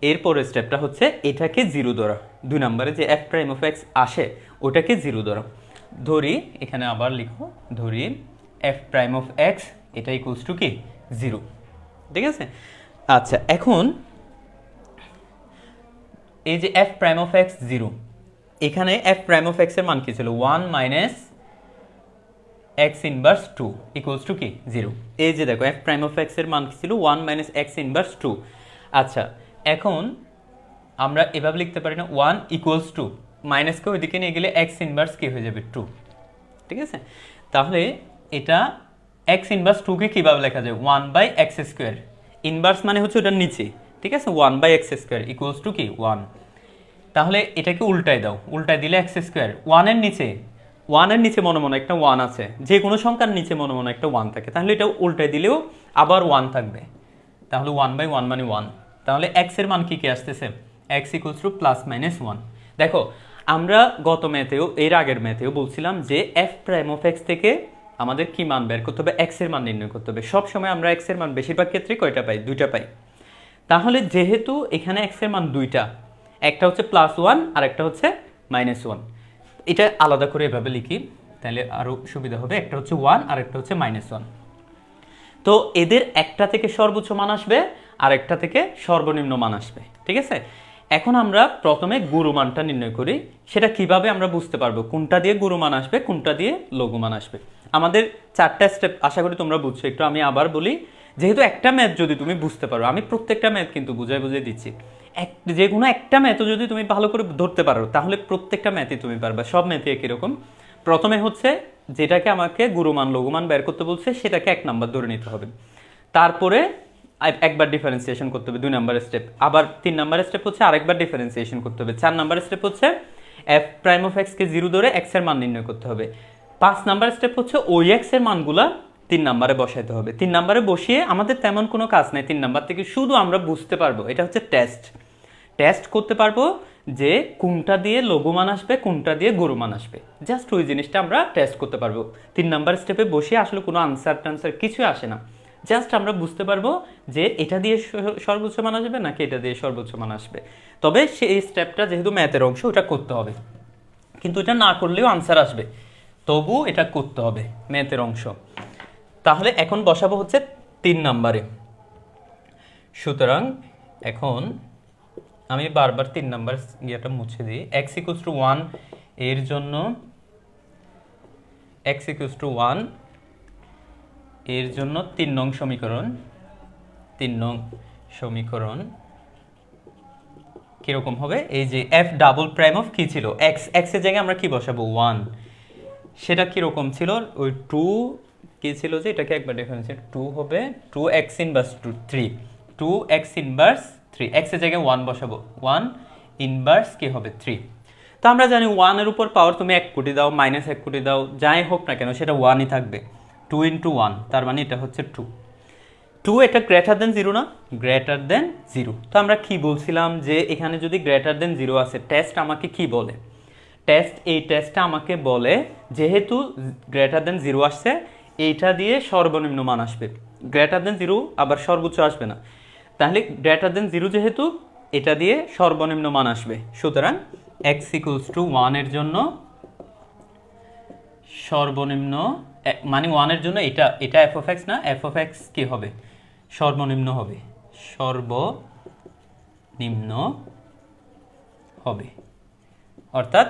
এরপরের স্টেপটা হচ্ছে এটাকে 0 ধরা, 2 নম্বরে যে f প্রাইম অফ এক্স আসে ওটাকে 0 ধরা। ধরি এখানে আবার লিখো, ধরি f প্রাইম অফ এক্স এটা ইকুয়ালস টু কি 0, ঠিক আছে। আচ্ছা এখন এই যে f প্রাইম অফ এক্স 0, এখানে f প্রাইম অফ এক্স এর মান কি ছিল 1 minus x inverse 2 equals to কি 0। এই যে দেখো f প্রাইম অফ এক্স এর মান কি ছিল 1 মাইনাস এক্স ইনভার্স 2। আচ্ছা এখন আমরা এভাবে লিখতে পারি না 1 ইকুয়ালস টু মাইনাসকে ওইদিকে নিয়ে গেলে এক্স ইনভার্স কি হয়ে যাবে 2, ঠিক আছে। তাহলে এটা এক্স ইনভার্স 2 কে কিভাবে লেখা যায় 1 বাই এক্স স্কোয়ার, ইনভার্স মানে হচ্ছে ওটার নিচে, ঠিক আছে, 1 by X square equals to কি 1। তাহলে এটাকে উল্টাই দাও, উল্টাই দিলে এক্স স্কোয়ার, 1 এর নিচে মনে মনে একটা 1 আছে, যে কোনো সংখ্যার নিচে মনে মনে একটা 1 থাকে, তাহলে এটা উল্টাই দিলেও আবার 1 থাকবে, তাহলে 1 বাই 1 মানে 1। তাহলে এক্স এর মান কি কি আসতেছে x equals two plus minus 1। দেখো আমরা গত ম্যাথেও এর আগের ম্যাথেও বলছিলাম যে এফ প্রাইম অফ এক্স থেকে আমাদের কি মান বের করতে হবে, এক্স এর মান নির্ণয় করতে হবে। সব সময় আমরা এক্স এর মান বেশিরভাগ ক্ষেত্রে কয়টা পাই, 2টা পাই। তাহলে যেহেতু এখানে এক্স এর মান 2টা, একটা হচ্ছে +1 আর একটা হচ্ছে -1, এটা আলাদা করে এভাবে লিখি তাহলে আরো সুবিধা হবে, একটা হচ্ছে 1 আর একটা হচ্ছে -1। তো এদের একটা থেকে সর্বোচ্চ মান আসবে আর একটা থেকে সর্বনিম্ন মান আসবে, ঠিক আছে। এখন আমরা প্রথমে গুরুমানটা নির্ণয় করি, সেটা কিভাবে আমরা বুঝতে পারবো কোনটা দিয়ে গুরুমান আসবে কোনটা দিয়ে লঘুমান আসবে। আমাদের 4টা স্টেপ আশা করি তোমরা বুঝছো, একটু আমি আবার বলি, যেহেতু একটা ম্যাথ যদি তুমি বুঝতে পারো, আমি প্রত্যেকটা ম্যাথ কিন্তু বুঝাই বুঝিয়ে দিচ্ছি, যে কোনো একটা ম্যাথও যদি তুমি ভালো করে ধরতে পারো তাহলে প্রত্যেকটা ম্যাথই তুমি পারবা। সব ম্যাথই একইরকম। প্রথমে হচ্ছে যেটাকে আমাকে গুরুমান লঘুমান বের করতে বলছে সেটাকে 1 নাম্বার ধরে নিতে হবে, তারপরে একবার ডিফারেন্সিয়েশন করতে হবে 2 নাম্বার স্টেপ, আবার 3 নাম্বার স্টেপ হচ্ছে আরেকবার ডিফারেন্সিয়েশন করতে হবে, 4 নাম্বার স্টেপ হচ্ছে এফ প্রাইম অফ এক্স কে 0 ধরে এক্স এর মান নির্ণয় করতে হবে, 5 নাম্বার স্টেপ হচ্ছে ওই এক্স এর মানগুলা 3 নাম্বারে বসাইতে হবে। 3 নাম্বারে বসিয়ে আমাদের তেমন কোনো কাজ নাই, 3 নাম্বার থেকে শুধু আমরা বুঝতে পারবো, এটা হচ্ছে টেস্ট করতে পারবো যে কোনটা দিয়ে লঘুমান আসবে কোনটা দিয়ে গুরুমান আসবে, জাস্ট ওই জিনিসটা আমরা টেস্ট করতে পারবো। 3 নাম্বার স্টেপে বসিয়ে আসলে কোনো আনসার কিছুই আসে না, জাস্ট আমরা বুঝতে পারবো যে এটা দিয়ে সর্বোচ্চ মান আসবে নাকি এটা দিয়ে সর্বোচ্চ মান আসবে। তবে সেই স্টেপটা যেহেতু ম্যাথের অংশ ওটা করতে হবে, কিন্তু এটা না করলেও আনসার আসবে, তবু এটা করতে হবে ম্যাথের অংশ। তাহলে এখন বসাবো হচ্ছে 3 নাম্বারে। সুতরাং এখন আমি বারবার 3 নাম্বার ইয়েটা মুছে দিই। এক্স ইকুয়ালস টু 1 এর জন্য এক্স ইকুয়ালস টু 1 এর জন্য 3 নং সমীকরণ, 3 নং সমীকরণ কিরকম হবে, এই যে এফ ডাবল প্রাইম অফ কি ছিল এক্স, এক্স এর জায়গায় আমরা কি বসাবো 1, সেটা কিরকম ছিল ওই 2 কি ছিল যে এটাকে একবার ডিফারেন্সিয়েট 2 হবে 2x inverse 3, 2x inverse 3, x এর জায়গায় 1 বসাবো, 1 ইনভার্স কি হবে 3। তো আমরা জানি 1 এর উপর পাওয়ার তুমি 1 কোটি দাও -1 কোটি দাও যাই হোক না কেন সেটা 1ই থাকবে, 2 ইন্টু 1 তার মানে এটা হচ্ছে 2 এটা গ্রেটার দেন 0 না, গ্রেটার দেন 0। তো আমরা কি বলছিলাম যে এখানে যদি গ্রেটার দেন 0 আছে, টেস্ট আমাকে কি বলে, এই টেস্টটা আমাকে বলে যেহেতু গ্রেটার দেন 0 আসছে এইটা দিয়ে সর্বনিম্ন মান আসবে, গ্রেটার দেন 0 আবার সর্বোচ্চ আসবে না, তাহলে গ্রেটার দেন 0 যেহেতু এটা দিয়ে সর্বনিম্ন মান আসবে। সুতরাং x ইকুয়ালস টু 1 এর জন্য সর্বনিম্ন মানে 1 এর জন্য এটা f অফ x না, f অফ x কি হবে সর্বনিম্ন হবে, সর্বনিম্ন হবে, অর্থাৎ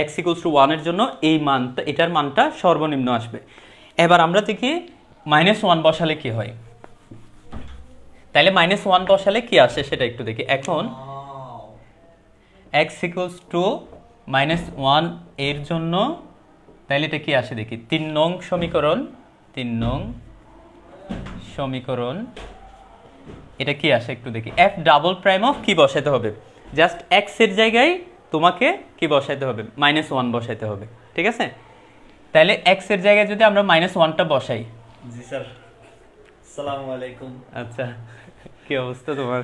x ইকুয়ালস টু 1 এর জন্য এই মানটা এটার মানটা সর্বনিম্ন আসবে। এবার আমরা দেখি -1 বসালে কি হয়, তাহলে -1 বসালে কি আসে সেটা একটু দেখি। এখন x ইকুয়ালস টু -1 এর জন্য তাহলে এটা কি আসে দেখি। 3 নং সমীকরণ এটা কি আসে একটু দেখি। f ডাবল প্রাইম অফ কি বসাতে হবে, জাস্ট x এর জায়গায় তোমাকে কি বসাইতে হবে, -1 বসাইতে হবে, ঠিক আছে। তাহলে x এর জায়গায় যদি আমরা -1টা বসাই। জি স্যার, আসসালামু আলাইকুম। আচ্ছা, কি অবস্থা তোমার?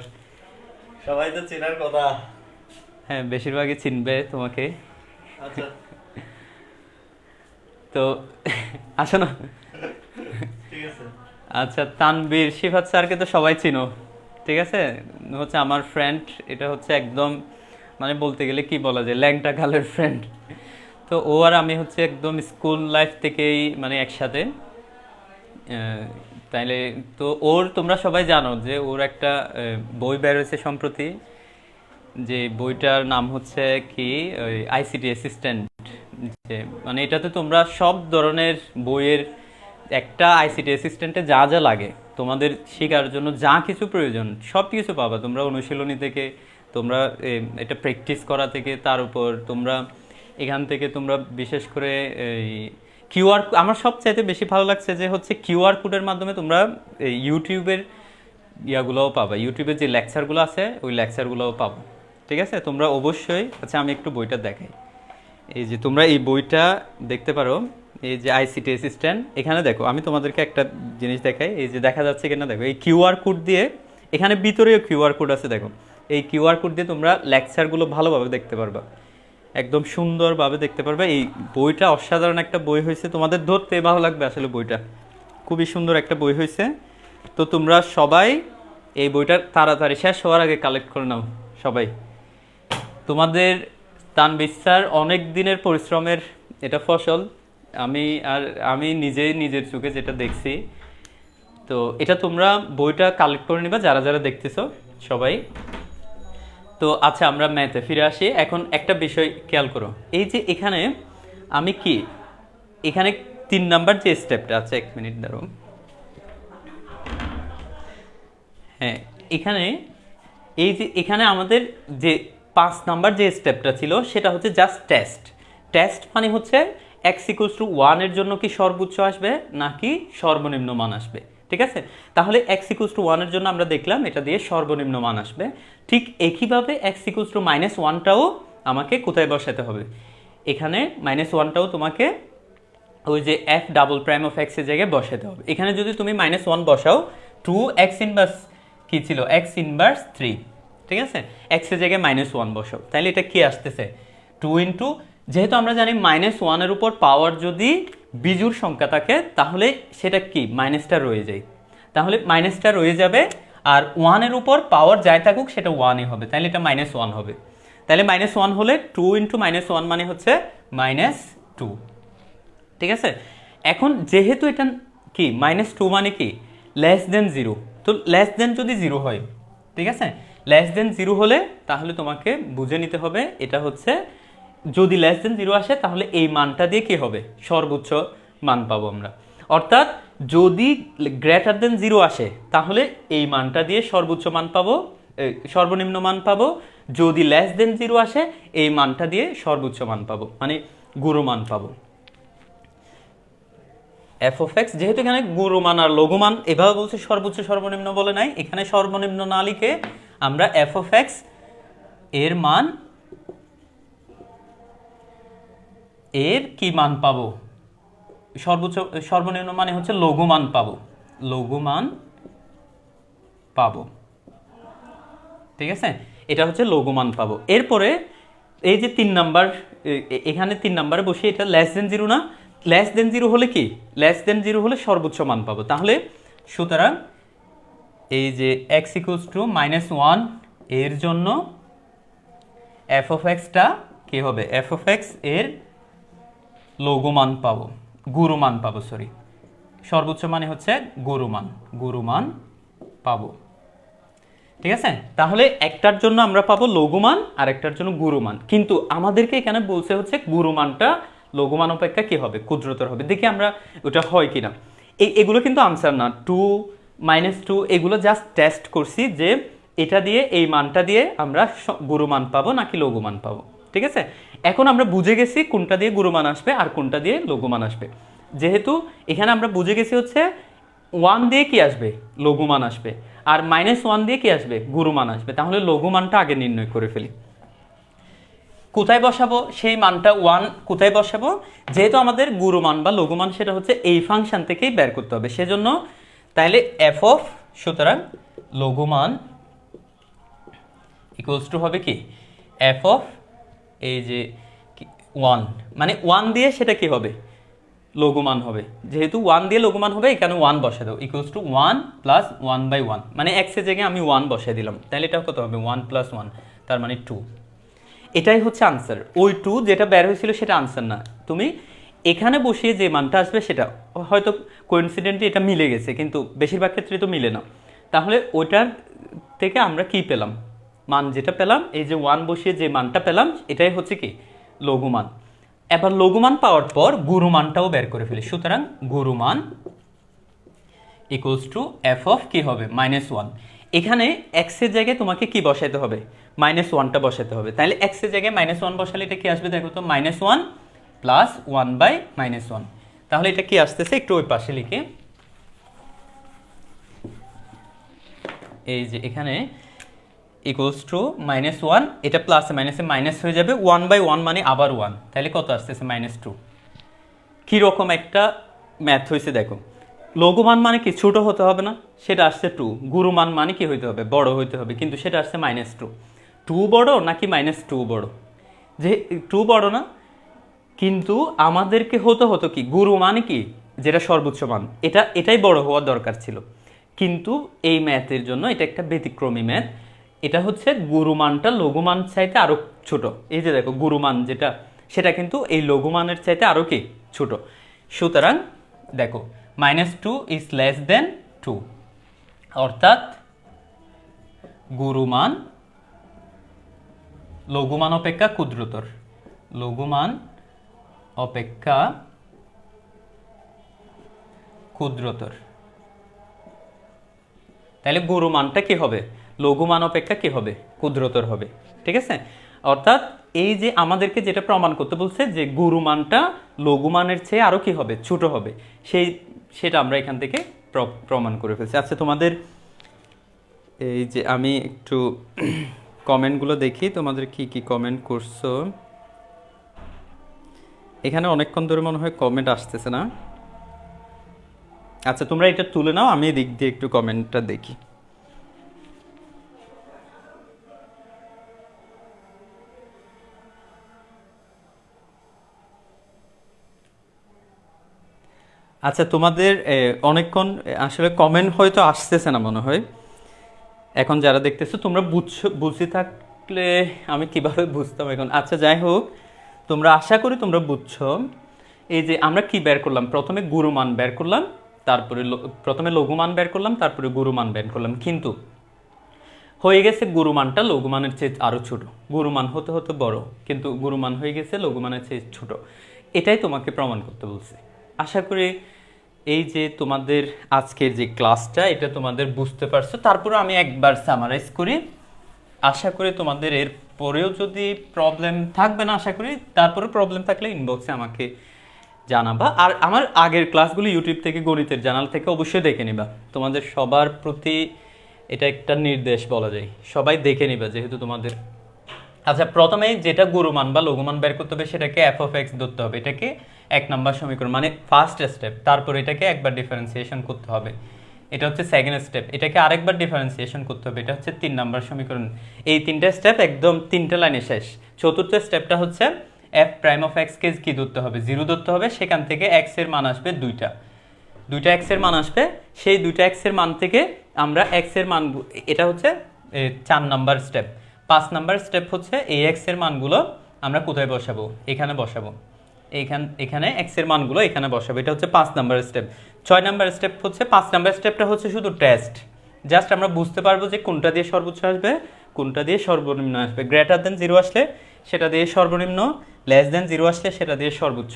সবাই তো চেনার কথা। হ্যাঁ, বেশিরভাগই চিনবে তোমাকে। আচ্ছা, তো আসো না। ঠিক আছে। আচ্ছা, তানবীর শিফাত স্যারকে তো সবাই চিনো, ঠিক আছে। হচ্ছে আমার ফ্রেন্ড, এটা হচ্ছে একদম মানে বলতে গেলে কি বলা যায়, ল্যাংটা কালের ফ্রেন্ড। তো ও আর আমি হচ্ছে একদম স্কুল লাইফ থেকেই মানে একসাথে। তাইলে তো ওর তোমরা সবাই জানো যে ওর একটা বই বের হয়েছে সম্প্রতি, যে বইটার নাম হচ্ছে কি ওই আইসিটি অ্যাসিস্ট্যান্ট। যে মানে এটাতে তোমরা সব ধরনের বইয়ের, একটা আইসিটি অ্যাসিস্ট্যান্টে যা যা লাগে তোমাদের শেখার জন্য, যা কিছু প্রয়োজন সব কিছু পাবা তোমরা। অনুশীলনী থেকে তোমরা এটা প্র্যাকটিস করা থেকে, তার উপর তোমরা এখান থেকে তোমরা বিশেষ করে এই কিউআর, আমার সবচাইতে বেশি ভালো লাগছে যে হচ্ছে কিউআর কোডের মাধ্যমে তোমরা ইউটিউবের ইয়াগুলোও পাবা, ইউটিউবের যে লেকচারগুলো আছে ওই লেকচারগুলোও পাবা, ঠিক আছে। তোমরা অবশ্যই, আচ্ছা আমি একটু বইটা দেখাই। এই যে তোমরা এই বইটা দেখতে পারো, এই যে আইসিটি অ্যাসিস্ট্যান্ট, এখানে দেখো আমি তোমাদেরকে একটা জিনিস দেখাই, এই যে দেখা যাচ্ছে কিনা দেখো, এই কিউআর কোড দিয়ে, এখানে ভিতরেও কিউআর কোড আছে দেখো, এই কিউআর কোড দিয়ে তোমরা লেকচারগুলো ভালোভাবে দেখতে পারবা, একদম সুন্দরভাবে দেখতে পারবে। এই বইটা অসাধারণ একটা বই হয়েছে, তোমাদের ধরতে ভালো লাগবে আসলে, বইটা খুবই সুন্দর একটা বই হয়েছে। তো তোমরা সবাই এই বইটা তাড়াতাড়ি শেষ হওয়ার আগে কালেক্ট করে নাও সবাই। তোমাদের তানবীর স্যার অনেক দিনের পরিশ্রমের এটা ফসল, আমি নিজেই নিজের চোখে যেটা দেখছি। তো এটা তোমরা বইটা কালেক্ট করে নিবা যারা যারা দেখতেছো সবাই। তো আচ্ছা, আমরা ম্যাথে ফিরে আসি। এখন একটা বিষয় খেয়াল করো, এই যে এখানে আমি কি, এখানে 3 নাম্বার যে স্টেপটা আছে, 1 মিনিট দাঁড়ো। হ্যাঁ, এখানে এই যে এখানে আমাদের যে 5 নাম্বার যে স্টেপটা ছিল সেটা হচ্ছে জাস্ট টেস্ট মানে হচ্ছে x=1 এর জন্য কি সর্বোচ্চ আসবে নাকি সর্বনিম্ন মান আসবে, ঠিক আছে। তাহলে x=1 এর জন্য আমরা দেখলাম এটা দিয়ে সর্বনিম্ন মান আসবে। ঠিক একইভাবে x=-1টাও আমাকে কোথায় বসাতে হবে, এখানে -1টাও তোমাকে ওই যে f double prime of x এর জায়গায় বসাতে হবে। এখানে যদি তুমি -1 বসাও, 2x ইনভার্স কি ছিল, x ইনভার্স 3, ঠিক আছে। x এর জায়গায় -1 বসাও, তাহলে এটা কি আসতেছে 2 ইন্টু, যেহেতু আমরা জানি -1 এর উপর পাওয়ার যদি বিজোড় সংখ্যা থাকে তাহলে সেটা কি মাইনাসটা রয়ে যায়, তাহলে মাইনাসটা রয়ে যাবে, আর 1 এর উপর পাওয়ার যাই থাকুক সেটা 1ই হবে, তাহলে এটা -1 হবে। তাহলে -1 হলে 2 ইন্টু -1 মানে হচ্ছে -2, ঠিক আছে। এখন যেহেতু এটা কি -2 মানে কি লেস দেন 0, তো লেস দেন যদি 0 হয়, ঠিক আছে, লেস দেন 0 হলে তাহলে তোমাকে বুঝে নিতে হবে এটা হচ্ছে, যদি লেস দেন 0 আসে তাহলে এই মানটা দিয়ে কি হবে, সর্বোচ্চ মান পাবো আমরা। অর্থাৎ যদি গ্রেটার দেন 0 আসে তাহলে এই মানটা দিয়ে সর্বোচ্চ মান পাবো, সর্বনিম্ন মান পাবো। যদি লেস দেন 0 আসে এই মানটা দিয়ে সর্বোচ্চ মান পাবো, মানে গুরু মান পাবো। f of x যেহেতু এখানে গুরুমান আর লঘুমান এভাবে বলছে, সর্বোচ্চ সর্বনিম্ন বলে নাই, এখানে সর্বনিম্ন না লিখে আমরা f of x এর মান, এর কি মান পাবো, সর্বোচ্চ সর্বনিম্ন মানে হচ্ছে লঘুমান পাবো, লঘুমান পাবো, ঠিক আছে, এটা হচ্ছে লঘুমান পাবো। এরপরে এই যে 3 নাম্বার, এখানে 3 নাম্বারে বসে এটা লেস দেন 0 না, লেস দেন 0 হলে কি, লেস দেন 0 হলে সর্বোচ্চ মান পাবো। তাহলে সুতরাং এই যে x=-1 এর জন্য f of x টা কি হবে, f of x এর লঘুমান পাবো, গুরুমান পাবো, সরি, সর্বোচ্চ মানে হচ্ছে গুরুমান পাবো, ঠিক আছে। তাহলে একটার জন্য আমরা পাবো লঘুমান আর একটার জন্য গুরুমান, কিন্তু আমাদেরকে এখানে বলছে হচ্ছে গুরুমানটা লঘুমান অপেক্ষা কি হবে, ক্ষুদ্রতর হবে। দেখি আমরা ওটা হয় কিনা। এগুলো কিন্তু আনসার না, 2 -2 এগুলো জাস্ট টেস্ট করছি যে এটা দিয়ে এই মানটা দিয়ে আমরা গুরুমান পাবো নাকি লঘুমান পাবো, ঠিক আছে। এখন আমরা বুঝে গেছি কোনটা দিয়ে গুরুমান আসবে আর কোনটা দিয়ে লঘুমান আসবে। যেহেতু এখানে আমরা বুঝে গেছি হচ্ছে 1 দিয়ে কি আসবে, লঘুমান আসবে, আর -1 দিয়ে কি আসবে, গুরুমান আসবে, তাহলে লঘুমানটা আগে নির্ণয় করে ফেলি। কোথায় বসাবো সেই মানটা 1 কোথায় বসাবো, যেহেতু আমাদের গুরুমান বা লঘুমান সেটা হচ্ছে এই ফাংশন থেকেই বের করতে হবে, সেজন্য তাহলে এফ অফ, সুতরাং লঘুমান ইকুয়ালস টু হবে কি এফ অফ এই যে 1, মানে 1 দিয়ে সেটা কি হবে, লঘুমান হবে। যেহেতু 1 দিয়ে লঘুমান হবে এখানে 1 বসে দাও, ইকুয়ালস টু 1 প্লাস 1/1, মানে x এর জায়গায় আমি 1 বসিয়ে দিলাম, তাহলে এটা কত হবে 1 প্লাস 1, তার মানে 2। এটাই হচ্ছে আনসার। ওই 2 যেটা বের হয়েছিল সেটা আনসার না, তুমি এখানে বসিয়ে যে মানটা আসবে সেটা হয়তো কোইন্সিডেন্টলি এটা মিলে গেছে, কিন্তু বেশিরভাগ ক্ষেত্রে তো মিলে না। তাহলে ওইটার থেকে আমরা কি পেলাম, মান যেটা পেলাম, এই যে 1 বসিয়ে যে মানটা পেলাম এটাই হচ্ছে কি লঘুমান। এবার লঘুমান পাওয়ার পর গুরুমানটাও বের করে ফেলি, সুতরাং গুরুমান ইকুয়ালস টু এফ অফ কি হবে -1। এখানে এক্স এর জায়গায় তোমাকে কি বসাইতে হবে, -1টা বসাতে হবে। তাহলে এক্স এর জায়গায় -1 বসালে এটা কি আসবে দেখো তো, -1 প্লাস 1/-1। তাহলে এটা কি আসতেছে একটু ওই পাশে লিখে, এই যে এখানে ইকুয়ালস টু -1, এটা প্লাসে মাইনাসে মাইনাস হয়ে যাবে, 1/1 মানে আবার 1, তাহলে কত আসতেছে -2। কীরকম একটা ম্যাথ হয়েছে দেখো, লঘুমান মানে কি ছোট হতে হবে না, সেটা আসছে 2, গুরুমান মানে কি হইতে হবে, বড় হইতে হবে, কিন্তু সেটা আসছে -2। 2 বড় নাকি -2 বড়, যে 2 বড় না, কিন্তু আমাদেরকে হতো কি গুরু মানে কি যেটা সর্বোচ্চ মান, এটাই বড় হওয়ার দরকার ছিল, কিন্তু এই ম্যাথের জন্য এটা একটা ব্যতিক্রমী ম্যাথ। এটা হচ্ছে গুরুমানটা লঘুমান চাইতে আরো ছোট, এই যে দেখো গুরুমান যেটা সেটা কিন্তু এই লঘুমানের চাইতে আরো কি ছোট, সুতরাং দেখো -2 ইজ লেস দেন 2, অর্থাৎ গুরুমান লঘুমান অপেক্ষা ক্ষুদ্রতর, লঘুমান অপেক্ষা ক্ষুদ্রতর। তাহলে গুরুমানটা কি হবে, লঘুমান অপেক্ষা কি হবে, ক্ষুদ্রতর হবে, ঠিক আছে। অর্থাৎ এই যে আমাদেরকে যেটা প্রমাণ করতে বলছে যে গুরুমানটা লঘুমানের চেয়ে আরো কি হবে, ছোট হবে, সেটা আমরা এখান থেকে প্রমাণ করে ফেলছি। আচ্ছা তোমাদের এই যে আমি একটু কমেন্টগুলো দেখি, তোমাদের কি কি কমেন্ট করছো। এখানে অনেকক্ষণ ধরে মনে হয় কমেন্ট আসতেছে না। আচ্ছা তোমরা এটা তুলে নাও, আমি এদিক দিয়ে একটু কমেন্টটা দেখি। আচ্ছা তোমাদের অনেকক্ষণ আসলে কমেন্ট হয়তো আসতেছে না মনে হয়, এখন যারা দেখতেছো তোমরা বুঝতে থাকলে আমি কিভাবে বুঝতাম এখন। আচ্ছা যাই হোক, তোমরা আশা করি তোমরা বুঝছো। এই যে আমরা কি বের করলাম, প্রথমে গুরুমান বের করলাম, তারপরে প্রথমে লঘুমান বের করলাম, তারপরে গুরুমান বের করলাম, কিন্তু হয়ে গেছে গুরুমানটা লঘুমানের চেয়ে আরো ছোট, গুরুমান হতে হতে বড়, কিন্তু গুরুমান হয়ে গেছে লঘুমানের চেয়ে ছোট। এটাই তোমাকে প্রমাণ করতে বলছে। আশা করি এই যে তোমাদের আজকের যে ক্লাসটা এটা তোমাদের বুঝতে পারছো। তারপরে আমি একবার সামারাইজ করি, আশা করি তোমাদের এর পরেও যদি প্রবলেম থাকবে না, আশা করি তারপরে প্রবলেম থাকলে ইনবক্সে আমাকে জানাবা। আর আমার আগের ক্লাসগুলো ইউটিউব থেকে গণিতের জানাল থেকে অবশ্যই দেখে নিবা, তোমাদের সবার প্রতি এটা একটা নির্দেশ বলা যায়, সবাই দেখে নিবা যেহেতু তোমাদের। আচ্ছা প্রথমে যেটা গুরুমান বা লঘুমান বের করতে হবে সেটাকে এফ অফ এক্স ধরতে হবে, এটাকে 1 নম্বর সমীকরণ মানে ফার্স্ট স্টেপ, তারপর এটাকে একবার ডিফারেন্সিয়েশন করতে হবে, এটা হচ্ছে সেকেন্ড স্টেপ, এটাকে আরেকবার ডিফারেন্সিয়েশন করতে হবে, এটা হচ্ছে 3 নম্বর সমীকরণ। এই 3টা স্টেপ একদম 3টে লাইনে শেষ। চতুর্থ স্টেপটা হচ্ছে এফ প্রাইম অফ এক্স কে কি ধরতে হবে, 0 ধরতে হবে, সেখান থেকে এক্স এর মান আসবে দুইটা এক্স এর মান আসবে, সেই দুইটা এক্স এর মান থেকে আমরা এক্স এর মান, এটা হচ্ছে 4 নম্বর স্টেপ। 5 নম্বর স্টেপ হচ্ছে এই এক্স এর মানগুলো আমরা কোথায় বসাবো, এখানে বসাবো, এখানে এক্স এর মানগুলো এখানে বসাবো, এটা হচ্ছে 5 নম্বর স্টেপ। 6 নম্বর স্টেপ হচ্ছে, 5 নম্বর স্টেপটা হচ্ছে শুধু টেস্ট, জাস্ট আমরা বুঝতে পারবো যে কোনটা দিয়ে সর্বোচ্চ আসবে কোনটা দিয়ে সর্বনিম্ন আসবে, গ্রেটার দেন 0 আসলে সেটা দিয়ে সর্বনিম্ন, লেস দেন 0 আসলে সেটা দিয়ে সর্বোচ্চ।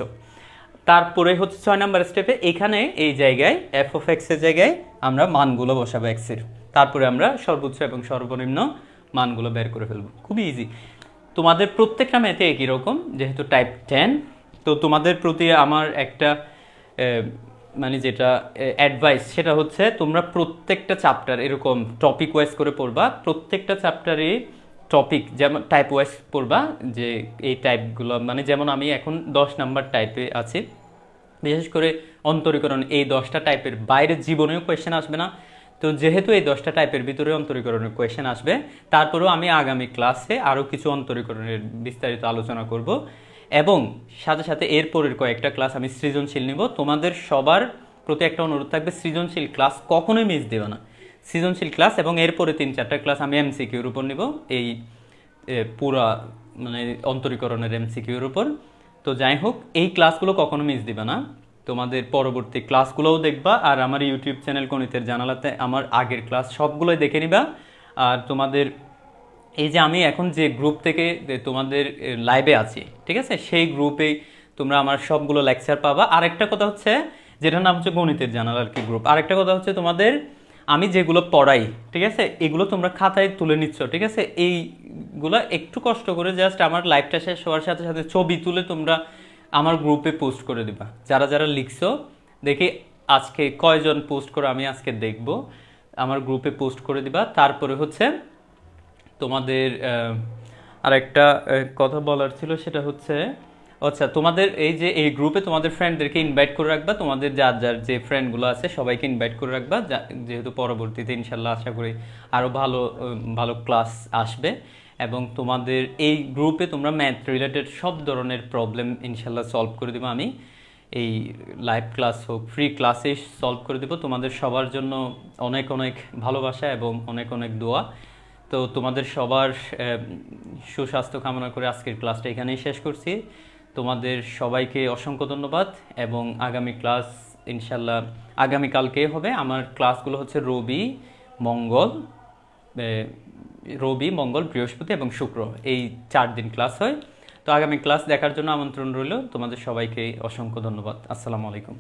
তারপরে হচ্ছে 6 নাম্বার স্টেপে এখানে এই জায়গায় এফ অফ এক্স এর জায়গায় আমরা মানগুলো বসাবো এক্স এর, তারপরে আমরা সর্বোচ্চ এবং সর্বনিম্ন মানগুলো বের করে ফেলবো। খুবই ইজি। তোমাদের প্রত্যেকটা ম্যাথে একই রকম, যেহেতু টাইপ 10। তো তোমাদের প্রতি আমার একটা মানে যেটা অ্যাডভাইস সেটা হচ্ছে তোমরা প্রত্যেকটা চ্যাপ্টার এরকম টপিক ওয়াইজ করে পড়বা। প্রত্যেকটা চ্যাপ্টারে টপিক যেমন টাইপ ওয়াইজ পড়বা, যে এই টাইপগুলো মানে যেমন আমি এখন 10 নাম্বার টাইপে আছি, বিশেষ করে অন্তরীকরণ এই 10টা টাইপের বাইরে জীবনেও কোয়েশ্চেন আসবে না। তো যেহেতু এই 10টা টাইপের ভিতরে অন্তরীকরণের কোয়েশ্চেন আসবে, তারপরেও আমি আগামী ক্লাসে আরও কিছু অন্তরীকরণের বিস্তারিত আলোচনা করব, এবং সাথে সাথে এরপরের কয়েকটা ক্লাস আমি সৃজনশীল নিব। তোমাদের সবার প্রতি একটা অনুরোধ থাকবে, সৃজনশীল ক্লাস কখনোই মিস দেবে না। সৃজনশীল ক্লাস এবং এরপরে 3-4টা ক্লাস আমি এমসিকিউর উপর নিব, এই পুরা মানে অন্তরীকরণের এমসিকিউর উপর। তো যাই হোক, এই ক্লাসগুলো কখনো মিস দিবে না। তোমাদের পরবর্তী ক্লাসগুলোও দেখবা, আর আমার ইউটিউব চ্যানেল গণিতের জানালাতে আমার আগের ক্লাস সবগুলোই দেখে নিবা। আর তোমাদের এই যে আমি এখন যে গ্রুপ থেকে তোমাদের লাইভে আছি, ঠিক আছে, সেই গ্রুপেই তোমরা আমার সবগুলো লেকচার পাবা। আরেকটা কথা হচ্ছে, যেটার নাম হচ্ছে গণিতের জানালা আর কি গ্রুপ, আরেকটা কথা হচ্ছে তোমাদের আমি যেগুলো পড়াই, ঠিক আছে, এগুলো তোমরা খাতায় তুলে নিচ্ছ, ঠিক আছে, এইগুলো একটু কষ্ট করে জাস্ট আমার লাইভটা শেষ হওয়ার সাথে সাথে ছবি তুলে তোমরা আমার গ্রুপে পোস্ট করে দিবা। যারা যারা লিখছো দেখি আজকে কয়জন পোস্ট করে আমি আজকে দেখব, আমার গ্রুপে পোস্ট করে দিবা। তারপরে হচ্ছে তোমাদের আরেকটা কথা বলার ছিল, সেটা হচ্ছে আচ্ছা, তোমাদের এই যে এই গ্রুপে তোমাদের ফ্রেন্ডদেরকে ইনভাইট করে রাখবা, তোমাদের যার যার যে ফ্রেন্ডগুলো আছে সবাইকে ইনভাইট করে রাখবা, যেহেতু পরবর্তীতে ইনশাল্লাহ আশা করি আরও ভালো ভালো ক্লাস আসবে। এবং তোমাদের এই গ্রুপে তোমরা ম্যাথ রিলেটেড সব ধরনের প্রবলেম ইনশাল্লাহ সলভ করে দেবো আমি, এই লাইভ ক্লাস হোক ফ্রি ক্লাসে সলভ করে দেবো। তোমাদের সবার জন্য অনেক অনেক ভালোবাসা এবং অনেক অনেক দোয়া। তো তোমাদের সবার সুস্বাস্থ্য কামনা করে আজকের ক্লাসটা এখানেই শেষ করছি। তোমাদের সবাইকে অসংখ্য ধন্যবাদ, এবং আগামী ক্লাস ইনশাল্লাহ আগামীকালকে হবে। আমার ক্লাসগুলো হচ্ছে রবি, মঙ্গল, বৃহস্পতি এবং শুক্র, এই 4 দিন ক্লাস হয়। তো আগামী ক্লাস দেখার জন্য আমন্ত্রণ রইল। তোমাদের সবাইকে অসংখ্য ধন্যবাদ। আসসালামু আলাইকুম।